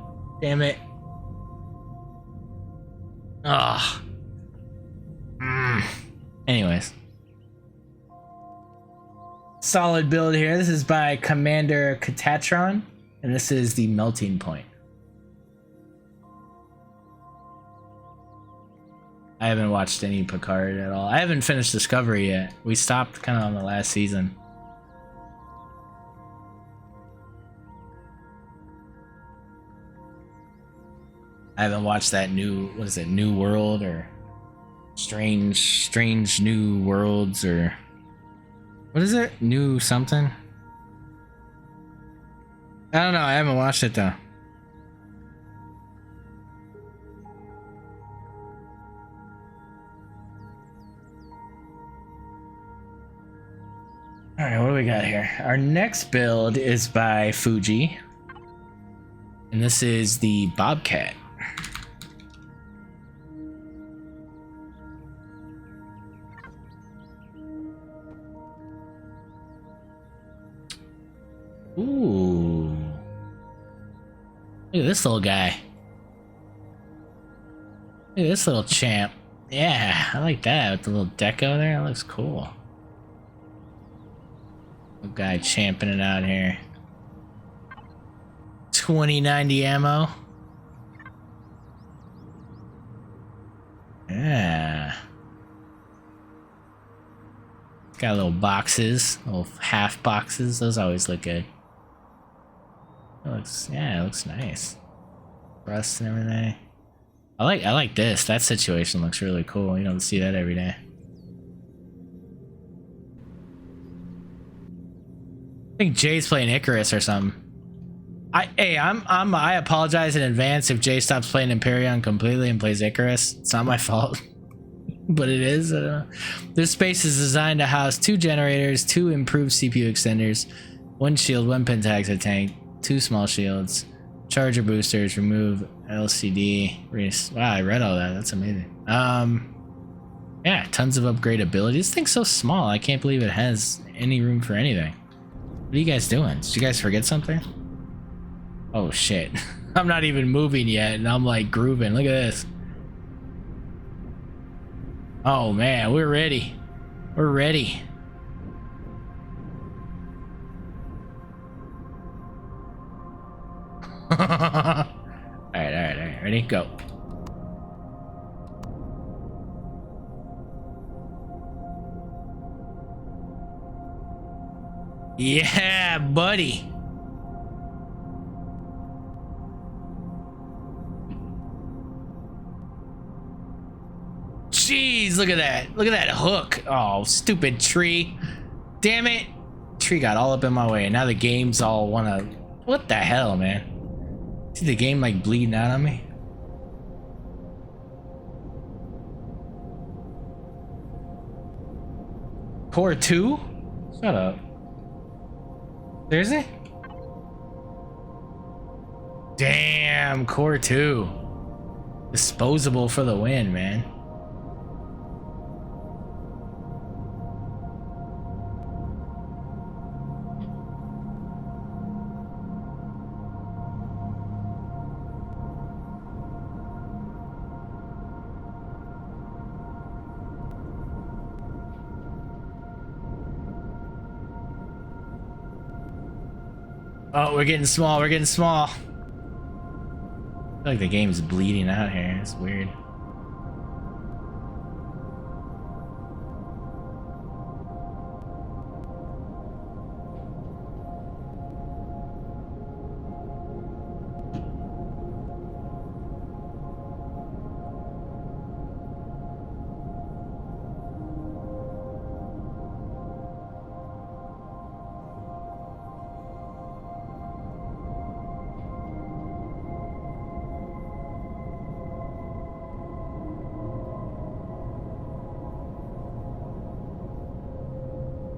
Damn it. Ah. Anyways. Solid build here. This is by Commander Katatron, and this is the melting point. I haven't watched any Picard at all. I haven't finished Discovery yet. We stopped kind of on the last season. I haven't watched that new, what is it, New World or Strange New Worlds or what is it? New something? I don't know. I haven't watched it though. All right, what do we got here? Our next build is by Fuji, and this is the Bobcat. Ooh. Look at this little guy. Look at this little champ. Yeah, I like that with the little deco there. That looks cool. Little guy champing it out here. 2090 ammo. Yeah. Got little boxes, little half boxes. Those always look good. It looks nice. Rust and everything. I like this. That situation looks really cool. You don't see that every day. I think Jay's playing Icarus or something. I apologize in advance if Jay stops playing Empyrion completely and plays Icarus. It's not my fault. But it is. This space is designed to house 2 generators, 2 improved CPU extenders, 1 shield, 1 pentaxid tank, 2 small shields, charger boosters, remove LCD. Wow, I read all that. That's amazing. Yeah, tons of upgradability. This thing's so small. I can't believe it has any room for anything. What are you guys doing? Did you guys forget something? Oh shit. I'm not even moving yet and I'm like grooving. Look at this. Oh man, we're ready. We're ready. Alright. Ready? Go. Yeah, buddy. Jeez, look at that. Look at that hook. Oh, stupid tree. Damn it. Tree got all up in my way. Now the game's all wanna... What the hell, man? See the game like bleeding out on me? Core 2? Shut up. Seriously? Damn, Core 2. Disposable for the win, man. Oh, we're getting small, we're getting small. I feel like the game's bleeding out here. It's weird.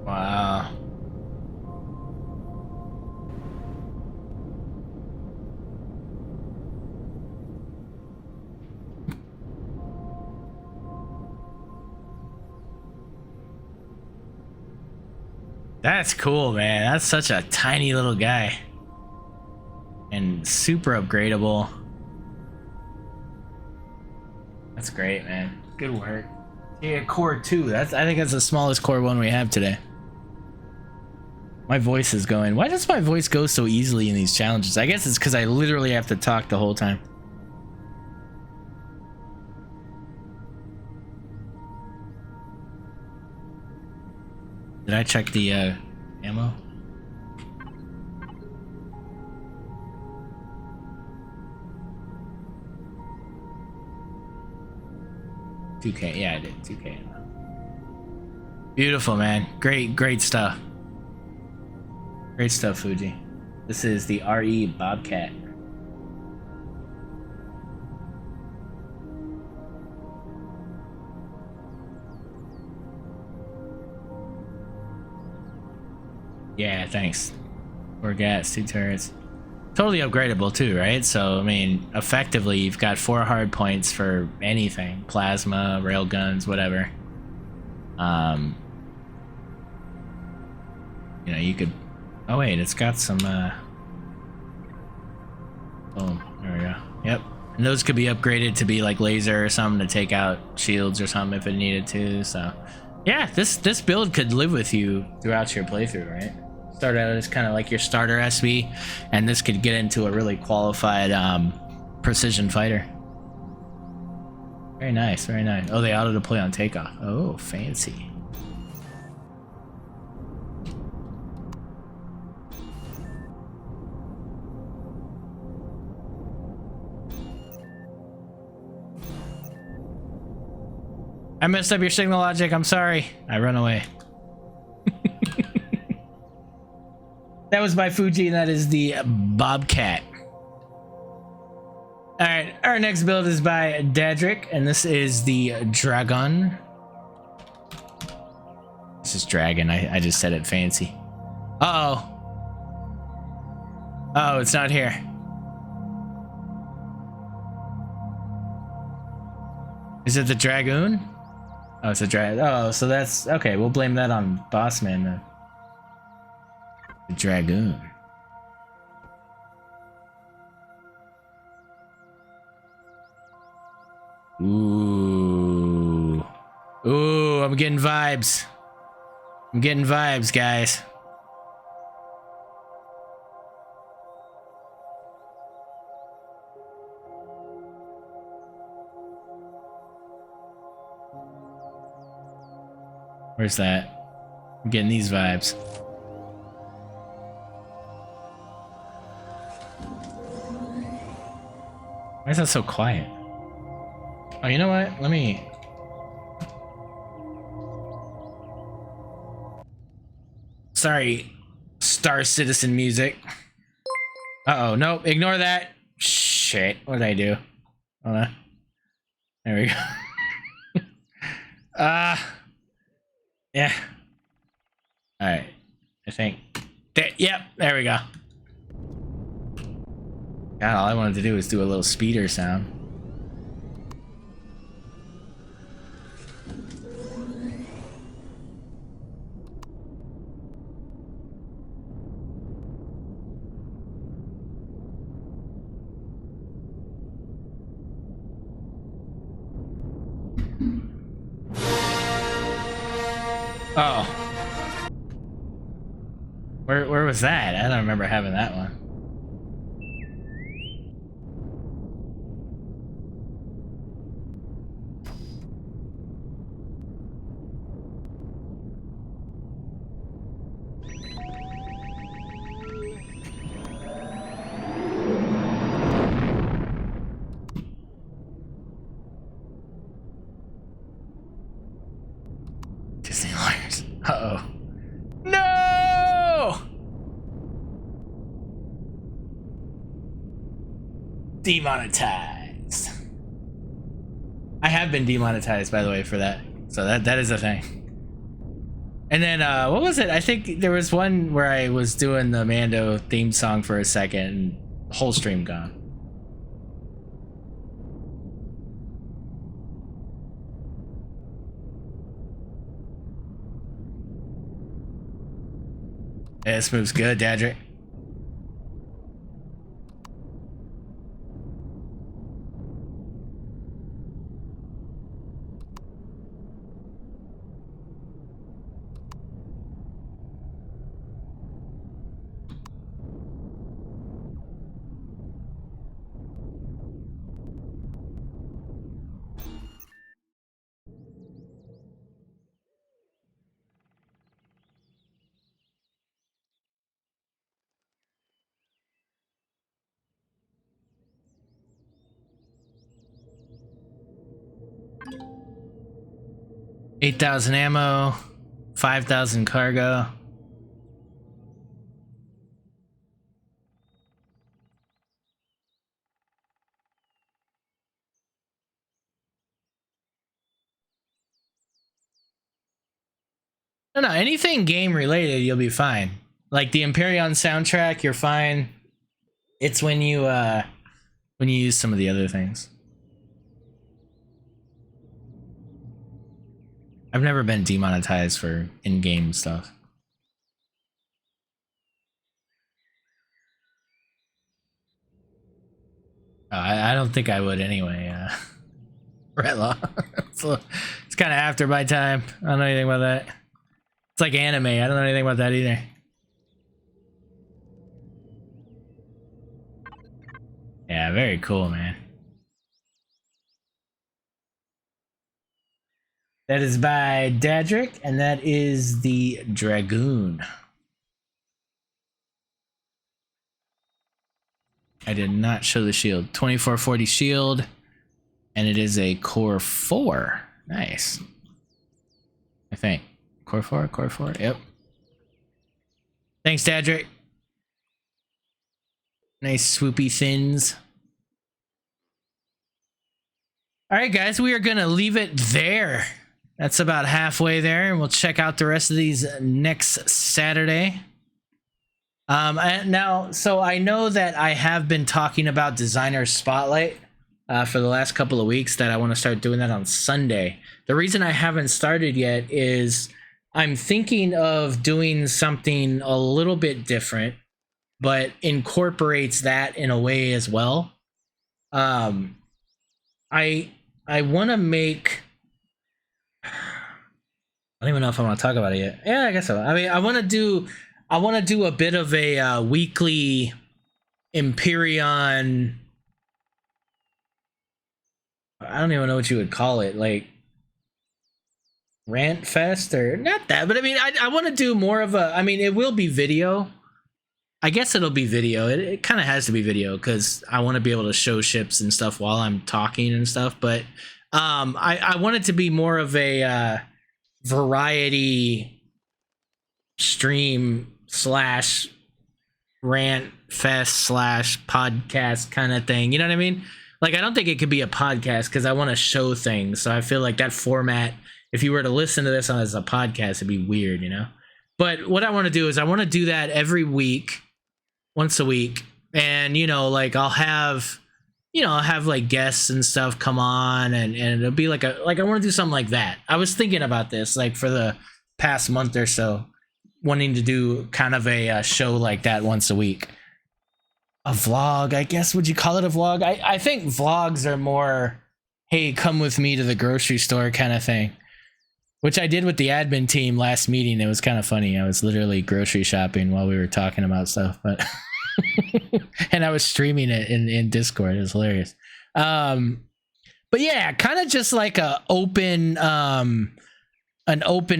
Wow. That's cool, man. That's such a tiny little guy. And super upgradable. That's great, man. Good work. Yeah, core 2. I think that's the smallest core one we have today. My voice is going. Why does my voice go so easily in these challenges? I guess it's because I literally have to talk the whole time. Did I check the ammo? $2K, yeah, I did. $2K. Beautiful, man. Great stuff. Great stuff, Fuji. This is the RE Bobcat. Yeah, thanks. 4 gas, 2 turrets. Totally upgradable too, right? So, I mean, effectively, you've got 4 hard points for anything. Plasma, railguns, whatever. You know, you could... Oh wait, it's got some, boom, there we go. Yep. And those could be upgraded to be like laser or something to take out shields or something if it needed to, so... Yeah, this build could live with you throughout your playthrough, right? Start out as kind of like your starter SV, and this could get into a really qualified precision fighter. Very nice, very nice. Oh, they auto deploy on takeoff. Oh, fancy. I messed up your signal logic, I'm sorry. I run away. That was by Fuji, and that is the Bobcat. Alright, our next build is by Dadrick, and this is the Dragoon. This is Dragon, I just said it fancy. Uh-oh. Oh, it's not here. Is it the Dragoon? Oh, it's a oh, so that's okay. We'll blame that on Bossman then. The Dragoon. Ooh. Ooh, I'm getting vibes. I'm getting vibes, guys. Where's that? I'm getting these vibes. Why is that so quiet? Oh, you know what? Let me... Sorry, Star Citizen music. Uh-oh, nope, ignore that. Shit, what did I do? Hold on. There we go. Yeah. Alright, I think. Yep, there we go. God, all I wanted to do was do a little speeder sound. Oh. Where was that? I don't remember having that one. Disney lawyers. Uh-oh. No! Demonetized. I have been demonetized, by the way, for that. So that is a thing. And then, what was it? I think there was one where I was doing the Mando theme song for a second, and the whole stream gone. Yeah, this moves good, Dadrick. $8,000 ammo, 5,000 cargo. No, anything game related, you'll be fine. Like the Empyrion soundtrack, you're fine. It's when you use some of the other things. I've never been demonetized for in-game stuff. I don't think I would anyway. Redlaw. It's kind of after my time. I don't know anything about that. It's like anime. I don't know anything about that either. Yeah, very cool, man. That is by Dadrick, and that is the Dragoon. I did not show the shield. 2440 shield, and it is a core 4. Nice. I think. Core 4, core 4, yep. Thanks, Dadrick. Nice swoopy thins. All right, guys, we are going to leave it there. That's about halfway there, and we'll check out the rest of these next Saturday. Now, so I know that I have been talking about Designer Spotlight for the last couple of weeks, that I want to start doing that on Sunday. The reason I haven't started yet is I'm thinking of doing something a little bit different, but incorporates that in a way as well. I want to make. I don't even know if I want to talk about it yet. Yeah, I guess so. I mean, I want to do a bit of a weekly Empyrion. I don't even know what you would call it, like rant fest or not that, but I mean, I want to do more of a. I mean, it will be video. I guess it'll be video. It kind of has to be video because I want to be able to show ships and stuff while I'm talking and stuff. But I want it to be more of a variety stream slash rant fest slash podcast kind of thing. You know what I mean? Like, I don't think it could be a podcast because I want to show things. So I feel like that format, if you were to listen to this as a podcast, it'd be weird, you know? But what I want to do is I want to do that every week, once a week. And, you know, like I'll have like guests and stuff come on and it'll be like I want to do something like that. I was thinking about this like for the past month or so, wanting to do kind of a show like that once a week. A vlog, I guess. Would you call it a vlog? I think vlogs are more, hey, come with me to the grocery store kind of thing, which I did with the admin team last meeting. It was kind of funny. I was literally grocery shopping while we were talking about stuff, but and I was streaming it in Discord. It was hilarious. But yeah, kind of just like an open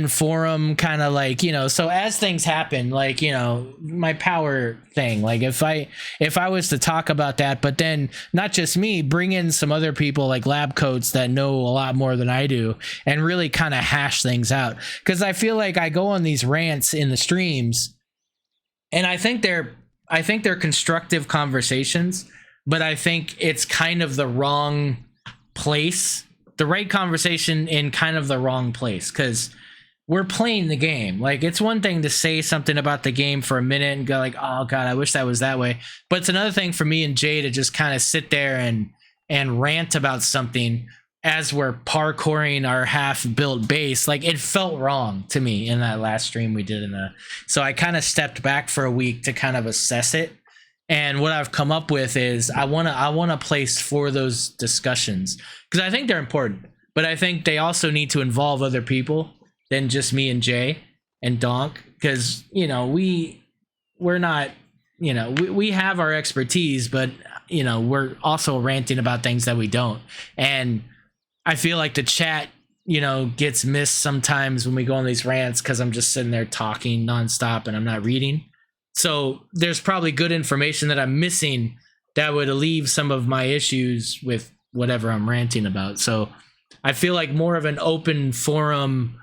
forum, kind of like, you know, so as things happen, like, you know, my power thing, like if I was to talk about that, but then not just me, bring in some other people like lab coats that know a lot more than I do and really kind of hash things out. Because I feel like I go on these rants in the streams and I think they're constructive conversations, but I think it's kind of the wrong place, the right conversation in kind of the wrong place, because we're playing the game. Like, it's one thing to say something about the game for a minute and go like, oh god, I wish that was that way, but it's another thing for me and Jay to just kind of sit there and rant about something as we're parkouring our half-built base. Like, it felt wrong to me in that last stream we did so I kind of stepped back for a week to kind of assess it. And what I've come up with is I want a place for those discussions because I think they're important, but I think they also need to involve other people than just me and Jay and Donk, because, you know, we're not, you know, we have our expertise, but, you know, we're also ranting about things that we don't. And I feel like the chat, you know, gets missed sometimes when we go on these rants because I'm just sitting there talking nonstop and I'm not reading. So there's probably good information that I'm missing that would alleviate some of my issues with whatever I'm ranting about. So I feel like more of an open forum,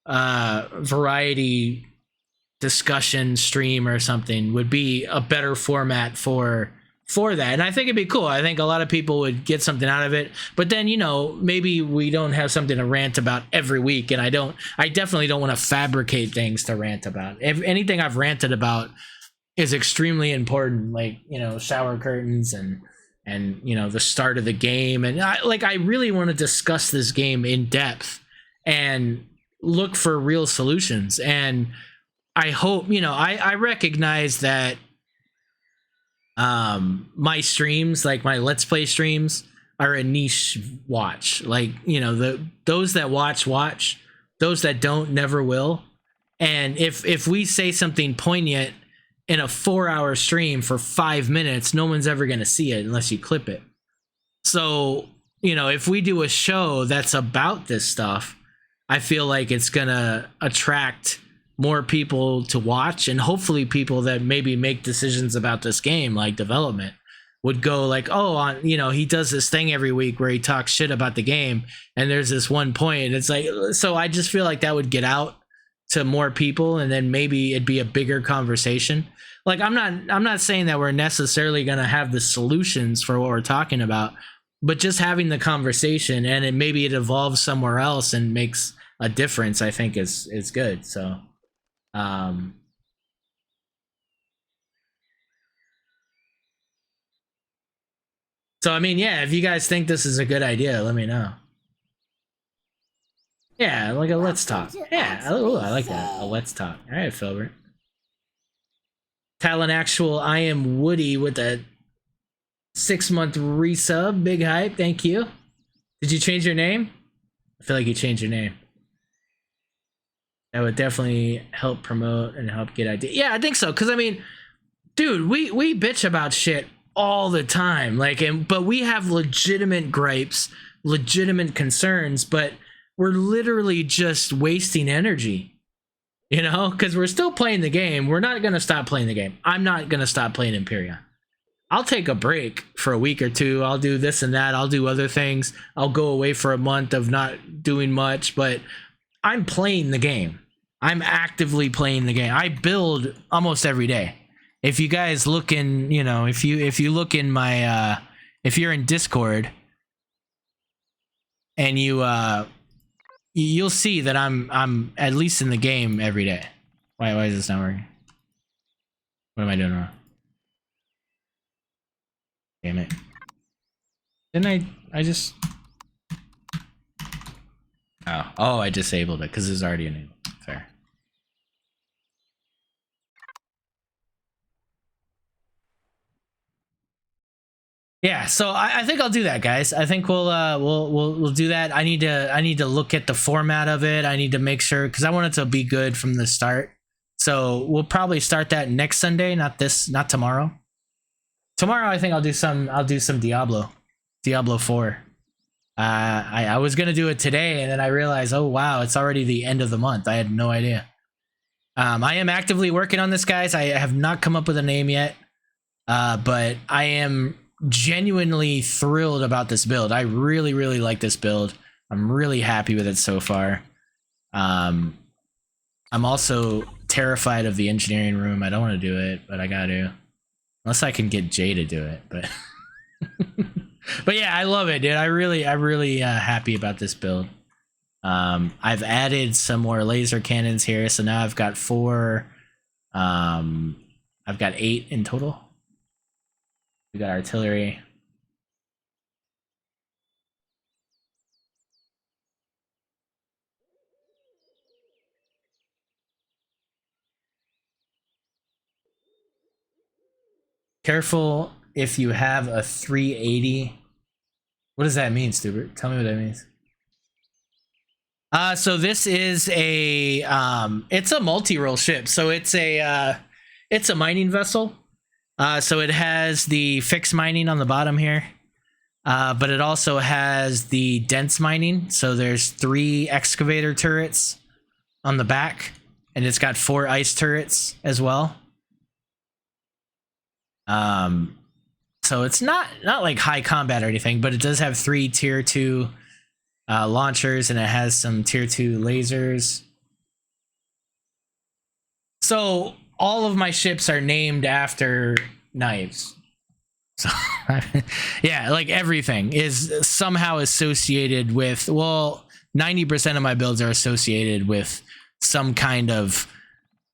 variety discussion stream or something would be a better format for that. And I think it'd be cool. I think a lot of people would get something out of it, but then, you know, maybe we don't have something to rant about every week. And I definitely don't want to fabricate things to rant about. If anything I've ranted about is extremely important, like, you know, shower curtains and you know, the start of the game, and I really want to discuss this game in depth and look for real solutions. And I hope, you know, I recognize that my streams, like my Let's Play streams, are a niche watch. Like, you know, those that watch, those that don't never will. And if we say something poignant in a 4-hour stream for 5 minutes, no one's ever going to see it unless you clip it. So, you know, if we do a show that's about this stuff, I feel like it's going to attract more people to watch, and hopefully people that maybe make decisions about this game, like development, would go like, oh, you know, he does this thing every week where he talks shit about the game, and there's this one point, and it's like, so I just feel like that would get out to more people, and then maybe it'd be a bigger conversation. Like, I'm not saying that we're necessarily going to have the solutions for what we're talking about, but just having the conversation, and maybe it evolves somewhere else and makes a difference, I think is good. So I mean, yeah, if you guys think this is a good idea, let me know. Yeah, like a let's talk. Yeah, oh, I like that. A let's talk. All right, Filbert. Talon Actual, I am Woody with a 6-month resub. Big hype. Thank you. Did you change your name? I feel like you changed your name. That would definitely help promote and help get ideas. Yeah, I think so. Cause I mean, dude, we bitch about shit all the time. Like, but we have legitimate gripes, legitimate concerns, but we're literally just wasting energy. You know, because we're still playing the game. We're not gonna stop playing the game. I'm not gonna stop playing Empyrion. I'll take a break for a week or two. I'll do this and that. I'll do other things. I'll go away for a month of not doing much, but I'm playing the game. I'm actively playing the game. I build almost every day. If you guys look in, you know, if you look in my if you're in Discord and you'll see that I'm at least in the game every day. Why is this not working? What am I doing wrong? Damn it. Didn't I just... Oh, I disabled it because it's already enabled. Fair. Yeah, so I think I'll do that, guys. I think we'll do that. I need to look at the format of it. I need to make sure, because I want it to be good from the start. So we'll probably start that next Sunday, not tomorrow. Tomorrow I think I'll do some Diablo 4. I was gonna do it today, and then I realized, oh wow, it's already the end of the month. I had no idea. I am actively working on this, guys. I have not come up with a name yet, but I am genuinely thrilled about this build. I really like this build. I'm really happy with it so far. I'm also terrified of the engineering room. I don't want to do it, but I got to, unless I can get Jay to do it. But but yeah, I love it, dude. I'm really happy about this build. I've added some more laser cannons here, so now I've got 4. I've got 8 in total. We got artillery. Careful if you have a 380. What does that mean, Stubert? Tell me what that means. So this is a it's a multi-role ship. So it's a mining vessel. So it has the fixed mining on the bottom here, but it also has the dense mining. So there's 3 excavator turrets on the back, and it's got 4 ice turrets as well. So it's not like high combat or anything, but it does have 3 tier 2 launchers, and it has some tier 2 lasers. So all of my ships are named after knives. So yeah, like everything is somehow associated with, well, 90% of my builds are associated with some kind of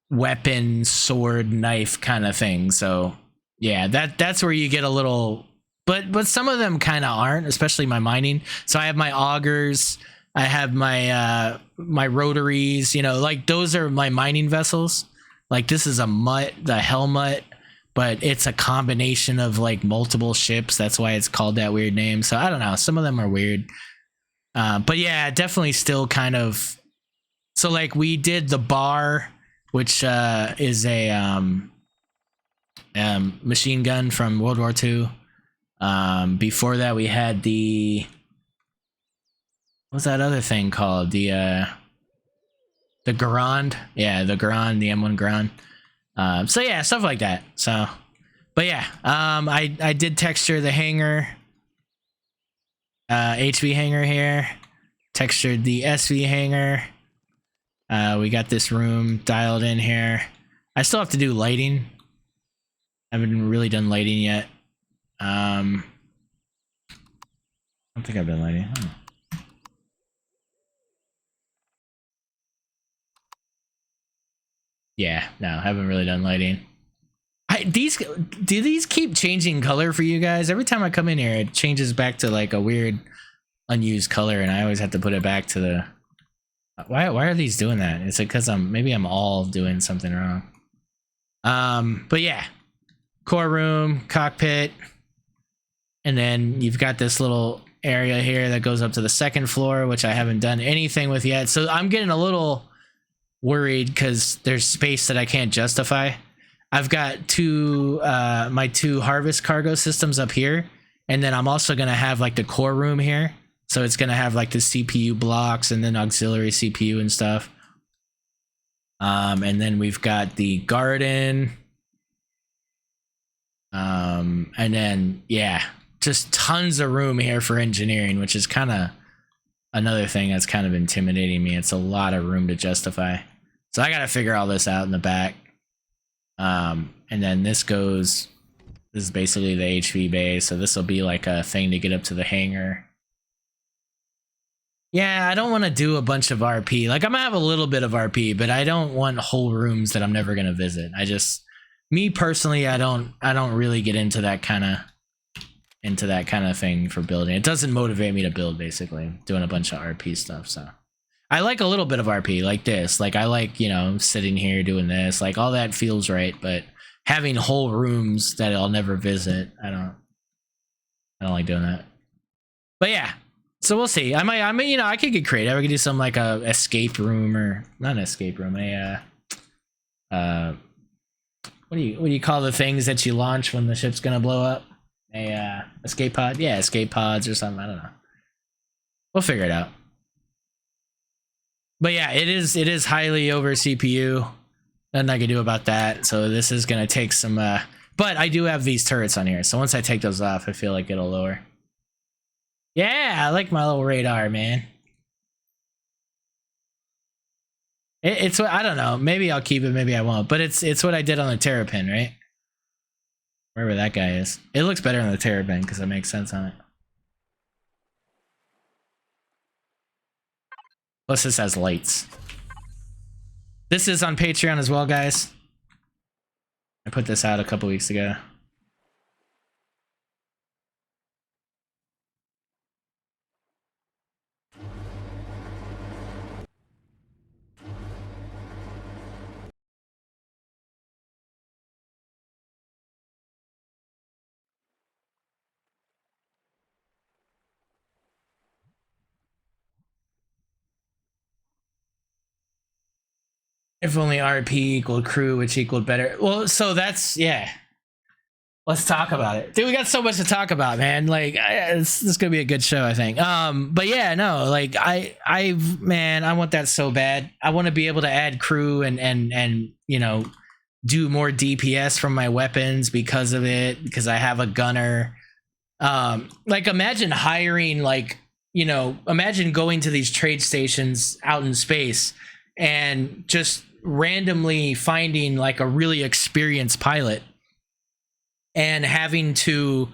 weapon, sword, knife kind of thing. So yeah, that's where you get a little, but some of them kind of aren't, especially my mining. So I have my augers, I have my my rotaries, you know, like those are my mining vessels. Like this is a mutt, the Helmut, but it's a combination of like multiple ships. That's why it's called that weird name. So I don't know. Some of them are weird. But yeah, definitely still kind of. So like we did the bar, which is a machine gun from World War II. Before that we had the, what's that other thing called? The Garand. Yeah, the Garand, the M1 Garand. So yeah, stuff like that. So, but yeah, I did texture the hangar, HV hangar here, textured the SV hangar. We got this room dialed in here. I still have to do lighting. I haven't really done lighting yet. I don't think I've done lighting. Yeah, no, I haven't really done lighting. Do these keep changing color for you guys? Every time I come in here, it changes back to like a weird unused color, and I always have to put it back to the. Why are these doing that? It's like because maybe I'm all doing something wrong. But yeah, core room, cockpit, and then you've got this little area here that goes up to the second floor, which I haven't done anything with yet. So I'm getting a little worried because there's space that I can't justify. I've got my two harvest cargo systems up here, and then I'm also going to have like the core room here. So it's going to have like the CPU blocks and then auxiliary CPU and stuff. And then we've got the garden. And then, yeah, just tons of room here for engineering, which is kind of another thing that's kind of intimidating me. It's a lot of room to justify. So I got to figure all this out in the back. And then this is basically the HV bay. So this will be like a thing to get up to the hangar. Yeah, I don't want to do a bunch of RP. Like I'm gonna have a little bit of RP, but I don't want whole rooms that I'm never gonna visit. Me personally, I don't really get into that kind of thing for building. It doesn't motivate me to build, basically, doing a bunch of RP stuff. So I like a little bit of RP like this. Like I like, you know, sitting here doing this, like all that feels right, but having whole rooms that I'll never visit, I don't like doing that. But yeah. So we'll see. I might, you know, I could get creative. I could do something like a escape room, or not an escape room, what do you call the things that you launch when the ship's gonna blow up? Escape pod? Yeah, escape pods or something. I don't know. We'll figure it out. But yeah, it is highly over CPU. Nothing I can do about that. So this is gonna take some. But I do have these turrets on here, so once I take those off, I feel like it'll lower. Yeah, I like my little radar, man. It's what, I don't know. Maybe I'll keep it, maybe I won't. But it's what I did on the Terrapin, right? Wherever that guy is. It looks better on the Terrapin because it makes sense on it. Plus this has lights. This is on Patreon as well, guys. I put this out a couple weeks ago. If only RP equaled crew, which equaled better. Well, so that's, yeah. Let's talk about it. Dude, we got so much to talk about, man. Like, this is going to be a good show, I think. But yeah, no, like, man, I want that so bad. I want to be able to add crew and you know, do more DPS from my weapons because of it, because I have a gunner. Like, imagine hiring, like, you know, imagine going to these trade stations out in space and just randomly finding like a really experienced pilot and having to,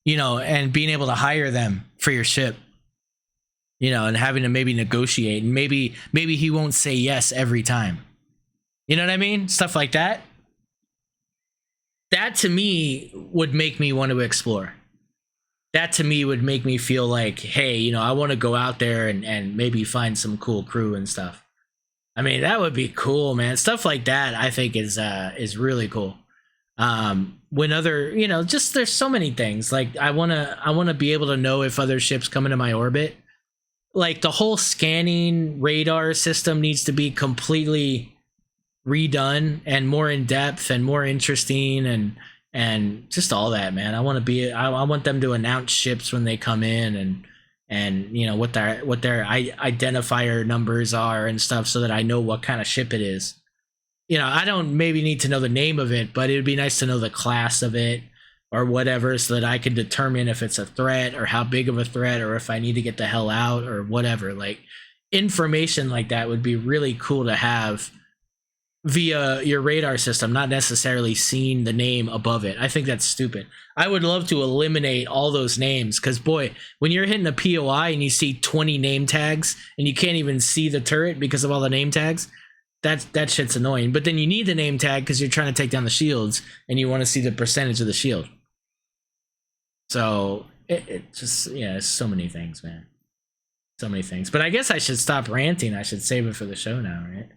you know, and being able to hire them for your ship, you know, and having to maybe negotiate, and maybe he won't say yes every time. You know what I mean? Stuff like that. That to me would make me want to explore. That to me would make me feel like, hey, you know, I want to go out there and maybe find some cool crew and stuff. I mean, that would be cool, man. Stuff like that, I think, is really cool. When other, you know, just there's so many things. Like I wanna be able to know if other ships come into my orbit. Like the whole scanning radar system needs to be completely redone and more in depth and more interesting and just all that, man. I want them to announce ships when they come in and you know what their identifier numbers are and stuff, so that I know what kind of ship it is. You know, I don't maybe need to know the name of it, but it would be nice to know the class of it or whatever, so that I can determine if it's a threat or how big of a threat, or if I need to get the hell out or whatever. Like information like that would be really cool to have via your radar system, not necessarily seeing the name above it. I think that's stupid. I would love to eliminate all those names, because boy, when you're hitting a POI and you see 20 name tags and you can't even see the turret because of all the name tags, that shit's annoying. But then you need the name tag because you're trying to take down the shields and you want to see the percentage of the shield. So it just, yeah, it's so many things, man. So many things. But I guess I should stop ranting. I should save it for the show now, right?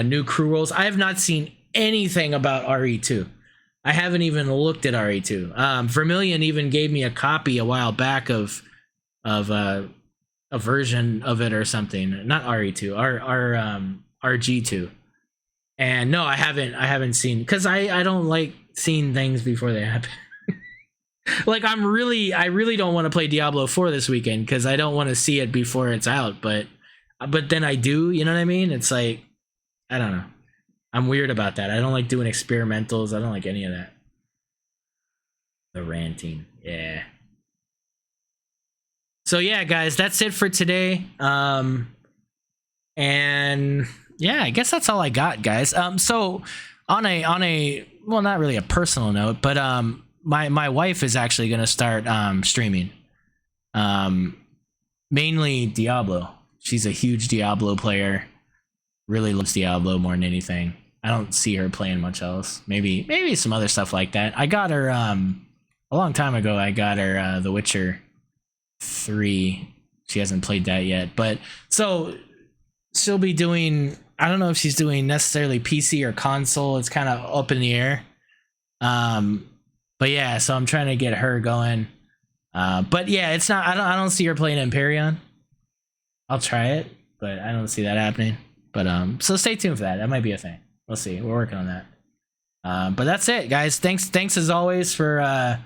New crew roles. I have not seen anything about RE2. I haven't even looked at RE2. Vermilion even gave me a copy a while back of a version of it or something. Not RE2, RG2. And no, I haven't seen, because I don't like seeing things before they happen. Like I really don't want to play Diablo 4 this weekend because I don't want to see it before it's out, but then I do, you know what I mean? It's like, I don't know. I'm weird about that. I don't like doing experimentals. I don't like any of that. The ranting. Yeah. So yeah, guys, that's it for today. And yeah, I guess that's all I got, guys. So on a well, not really a personal note, but my wife is actually gonna start streaming. Mainly Diablo. She's a huge Diablo player. Really loves Diablo more than anything. I don't see her playing much else. Maybe some other stuff like that. I got her a long time ago. I got her The Witcher 3. She hasn't played that yet, but so she'll be doing, I don't know if she's doing necessarily PC or console. It's kind of up in the air. But yeah, so I'm trying to get her going. But yeah, it's not, I don't see her playing Empyrion. I'll try it, but I don't see that happening. But so stay tuned for that. That might be a thing. We'll see. We're working on that. But that's it, guys. Thanks as always for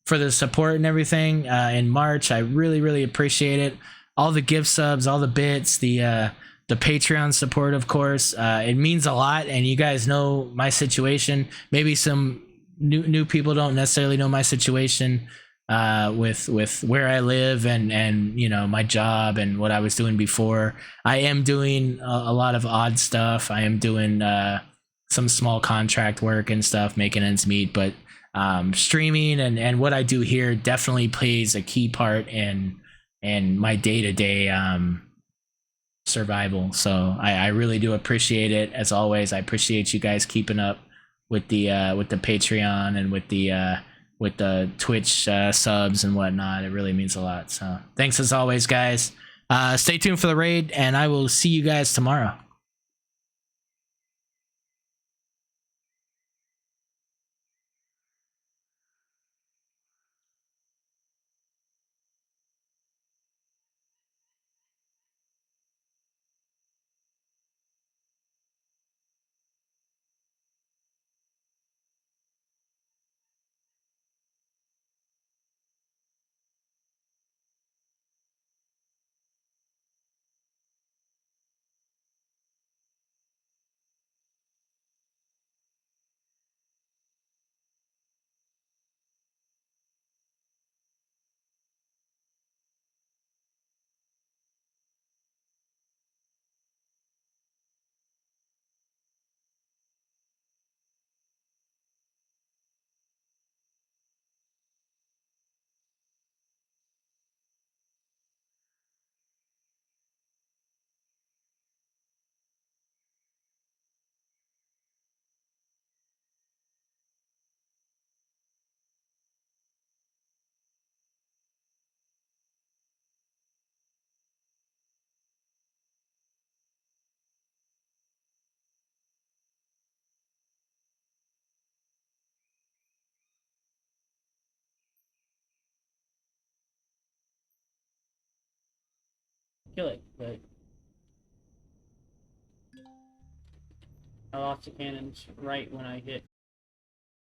the support and everything in March. I really appreciate it. All the gift subs, all the bits, the Patreon support, of course. It means a lot, and you guys know my situation. Maybe some new people don't necessarily know my situation with where I live and you know, my job and what I was doing before. I am doing a lot of odd stuff. I am doing some small contract work and stuff, making ends meet, but streaming and what I do here definitely plays a key part in my day-to-day survival. So I really do appreciate it. As always, I appreciate you guys keeping up with the Patreon and with the Twitch subs and whatnot. It really means a lot. So thanks as always, guys. Stay tuned for the raid, and I will see you guys tomorrow. Kill it, but I lost the cannons right when I hit